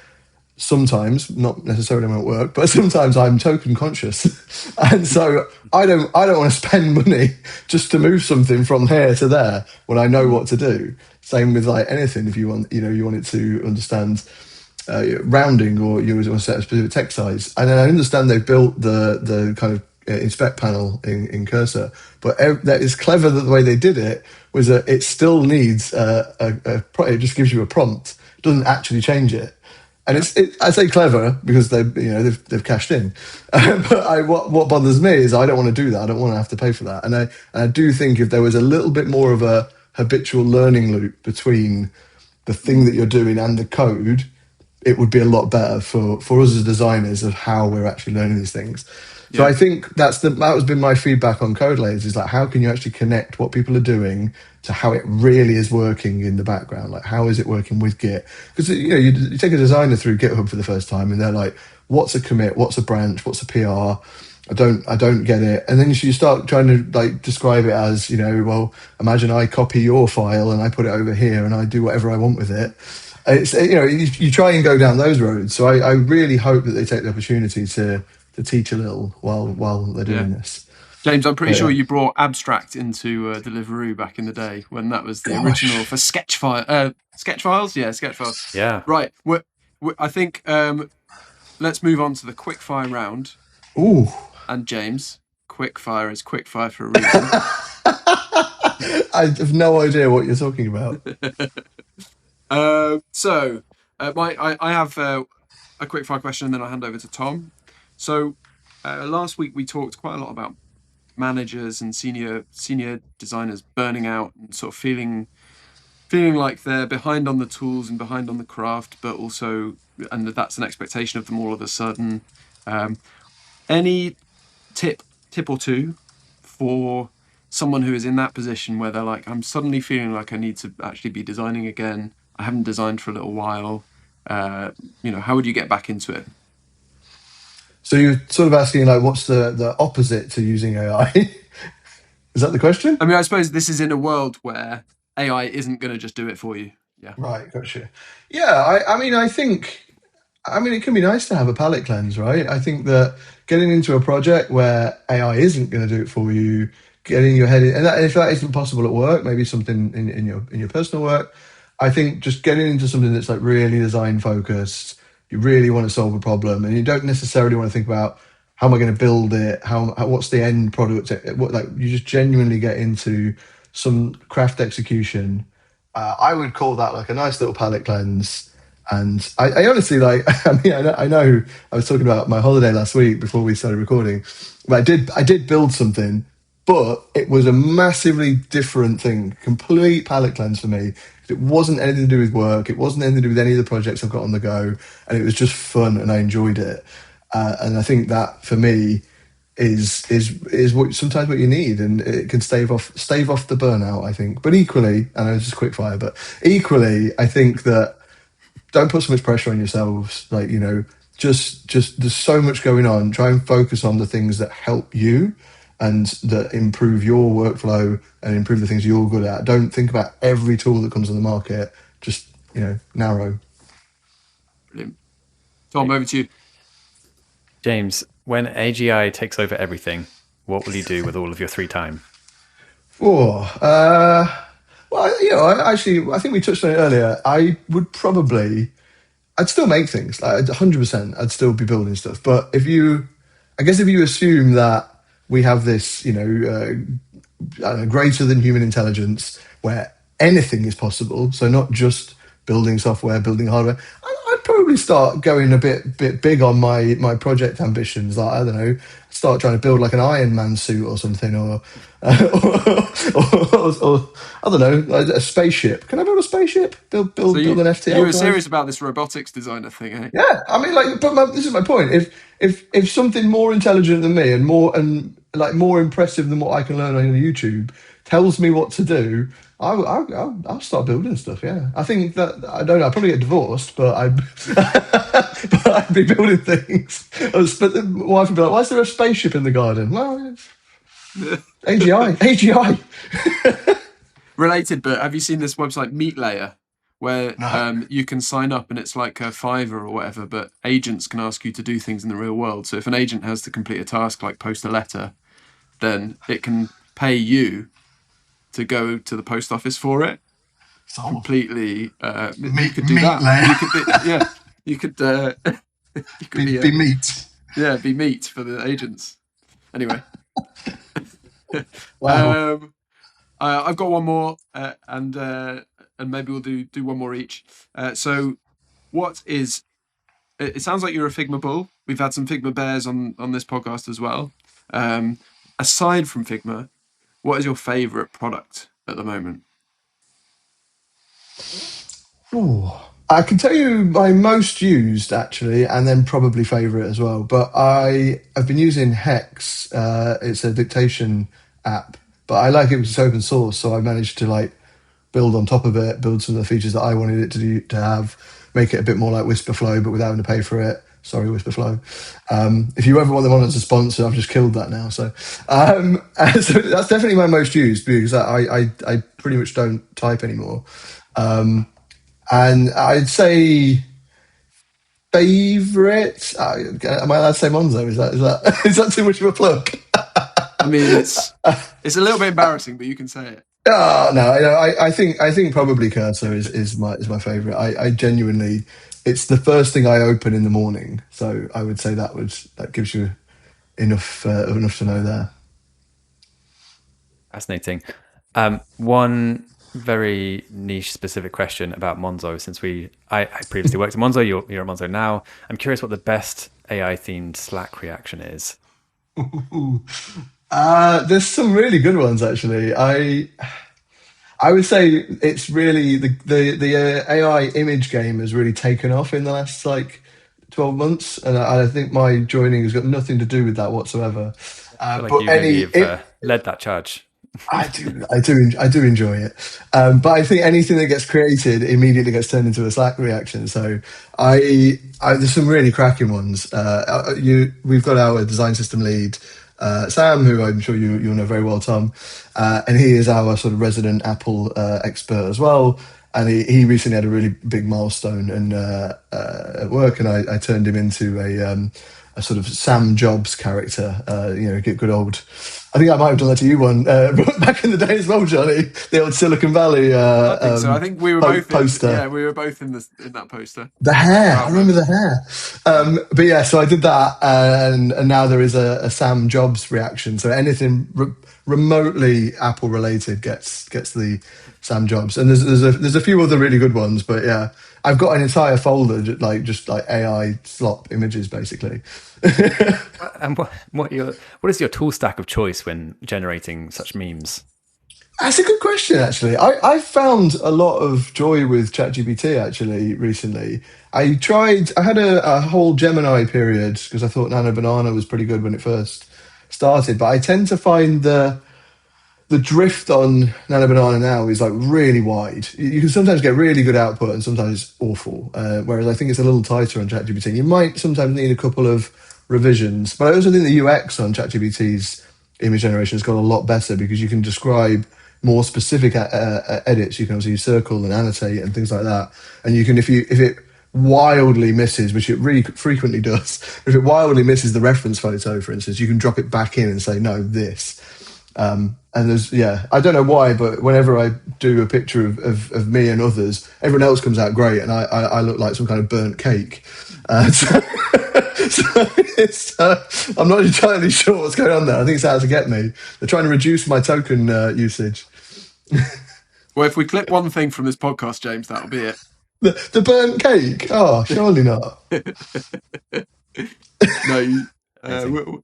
sometimes, not necessarily won't work, but sometimes I'm token conscious, and so I don't want to spend money just to move something from here to there when I know what to do. Same with like anything. If you want, you want it to understand rounding, or you want to set a specific text size. And then I understand they built the kind of inspect panel in Cursor, but that is clever that the way they did it was that it still needs it just gives you a prompt, it doesn't actually change it. And I say clever because they've cashed in, but what bothers me is I don't want to do that. I don't want to have to pay for that. And I do think if there was a little bit more of a habitual learning loop between the thing that you're doing and the code, it would be a lot better for us as designers of how we're actually learning these things. So I think that has been my feedback on code layers, is like, how can you actually connect what people are doing to how it really is working in the background? Like, how is it working with Git? Because you take a designer through GitHub for the first time and they're like, what's a commit? What's a branch? What's a PR? I don't get it. And then you start trying to like describe it as, well, imagine I copy your file and I put it over here and I do whatever I want with it. It's you try and go down those roads. So I really hope that they take the opportunity to teach a little while they're doing this. James, I'm pretty sure you brought Abstract into Deliveroo back in the day when that was the original for sketch files. Yeah, sketch files. Yeah. Right. I think let's move on to the quickfire round. Ooh. And James, quickfire is quickfire for a reason. I have no idea what you're talking about. I have a quickfire question, and then I'll hand over to Tom. So last week we talked quite a lot about managers and senior designers burning out and sort of feeling like they're behind on the tools and behind on the craft, but also, and that's an expectation of them all of a sudden. Any tip or two for someone who is in that position where they're like, I'm suddenly feeling like I need to actually be designing again. I haven't designed for a little while. How would you get back into it? So you're sort of asking like, what's the opposite to using AI? Is that the question? I mean, I suppose this is in a world where AI isn't going to just do it for you. Yeah. Right, gotcha. Yeah, I think it can be nice to have a palette cleanse, right? I think that getting into a project where AI isn't going to do it for you, getting your head in, and if that isn't possible at work, maybe something in your personal work, I think just getting into something that's like really design focused, you really want to solve a problem, and you don't necessarily want to think about how am I going to build it, what's the end product, you just genuinely get into some craft execution. I would call that like a nice little palette cleanse. And I honestly like. I know. I was talking about my holiday last week before we started recording. But I did build something, but it was a massively different thing. Complete palette cleanse for me. It wasn't anything to do with work. It wasn't anything to do with any of the projects I've got on the go, and it was just fun, and I enjoyed it. And I think that for me is sometimes what you need, and it can stave off the burnout, I think. But equally, I know this is quick fire, but equally, I think that don't put so much pressure on yourselves. Like, just there's so much going on. Try and focus on the things that help you and that improve your workflow and improve the things you're good at. Don't think about every tool that comes on the market. Just, narrow. Brilliant. Tom, over to you. James, when AGI takes over everything, what will you do with all of your free time? Well, I think we touched on it earlier. I'd still make things. Like 100%, I'd still be building stuff. But if you assume that we have this, greater than human intelligence where anything is possible, so not just building software, building hardware, I'd probably start going a bit big on my project ambitions. Like, I don't know, start trying to build like an Iron Man suit or something, or I don't know, like a spaceship. Can I build a spaceship? Build an FTL. You were serious about this robotics designer thing, eh? Yeah, I mean, this is my point. If something more intelligent than me and more impressive than what I can learn on YouTube tells me what to do, I'll start building stuff. Yeah, I think that I don't know. I'd probably get divorced, but I'd be building things. But the wife would be like, "Why is there a spaceship in the garden?" Well, AGI. Related, but have you seen this website Meat Layer, where you can sign up and it's like a Fiverr or whatever, but agents can ask you to do things in the real world. So if an agent has to complete a task like post a letter, then it can pay you to go to the post office for it. Completely, you could do that. You could you could Be meat. be meat for the agents. Anyway, Wow. I've got one more, and maybe we'll do one more each. So, what is? It sounds like you're a Figma bull. We've had some Figma bears on this podcast as well. Aside from Figma, what is your favourite product at the moment? Ooh. I can tell you my most used actually, and then probably favourite as well. But I've been using Hex. It's a dictation app, but I like it because it's open source, so I managed to like build on top of it, build some of the features that I wanted it to have, make it a bit more like Whisperflow, but without having to pay for it. Sorry, Whisperflow. If you ever want them on as a sponsor, I've just killed that now. So, so that's definitely my most used because I pretty much don't type anymore. And I'd say favourite. Am I allowed to say Monzo? Is that is that too much of a plug? I mean, it's a little bit embarrassing, but you can say it. Oh, no, I think probably Cursor is my favourite. I genuinely, it's the first thing I open in the morning, so I would say that gives you enough to know there. Fascinating. One very niche specific question about Monzo, since I previously worked at Monzo, you're at Monzo now. I'm curious what the best AI themed Slack reaction is. There's some really good ones actually. I would say it's really the AI image game has really taken off in the last like 12 months, and I think my joining has got nothing to do with that whatsoever. I feel like But you maybe have led that charge. I do enjoy it. But I think anything that gets created immediately gets turned into a Slack reaction. So there's some really cracking ones. We've got our design system lead, Sam, who I'm sure you'll know very well, Tom, and he is our sort of resident Apple expert as well. And he recently had a really big milestone and at work, and I turned him into a sort of Sam Jobs character. Good old. I think I might have done that to you one back in the day as well, Jonny. The old Silicon Valley. I think so. I think we were both poster. We were both in that poster. The hair. I remember the hair. But yeah, so I did that, and now there is a Sam Jobs reaction. So anything remotely Apple related gets the Sam Jobs, and there's a few other really good ones. But yeah, I've got an entire folder just like AI slop images basically. And what is your tool stack of choice when generating such memes? That's a good question, actually. I've found a lot of joy with ChatGPT, actually, recently. I had a whole Gemini period because I thought Nano Banana was pretty good when it first started, but I tend to find the drift on Nano Banana now is like really wide. You can sometimes get really good output and sometimes it's awful. Whereas I think it's a little tighter on ChatGPT. You might sometimes need a couple of revisions, but I also think the UX on ChatGPT's image generation has got a lot better because you can describe more specific edits. You can obviously circle and annotate and things like that. And you can, if it wildly misses, which it really frequently does, if it wildly misses the reference photo, for instance, you can drop it back in and say, no, this. And I don't know why, but whenever I do a picture of me and others, everyone else comes out great, and I look like some kind of burnt cake. So I'm not entirely sure what's going on there. I think it's out to get me. They're trying to reduce my token usage. Well, if we clip one thing from this podcast, James, that'll be it. The burnt cake? Oh, surely not. No,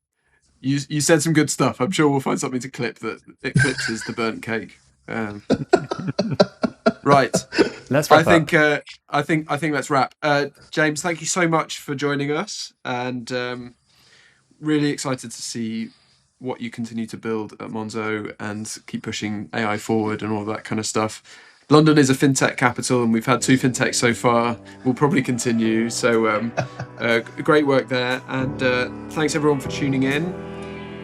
you said some good stuff. I'm sure we'll find something to clip that eclipses the burnt cake. Right. Let's wrap up. I think let's wrap. James, thank you so much for joining us, and really excited to see what you continue to build at Monzo and keep pushing AI forward and all that kind of stuff. London is a fintech capital, and we've had 2 fintechs so far. We'll probably continue. So great work there, and thanks everyone for tuning in,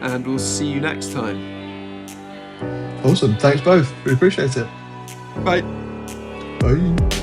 and we'll see you next time. Awesome. Thanks both. We appreciate it. Bye. Bye.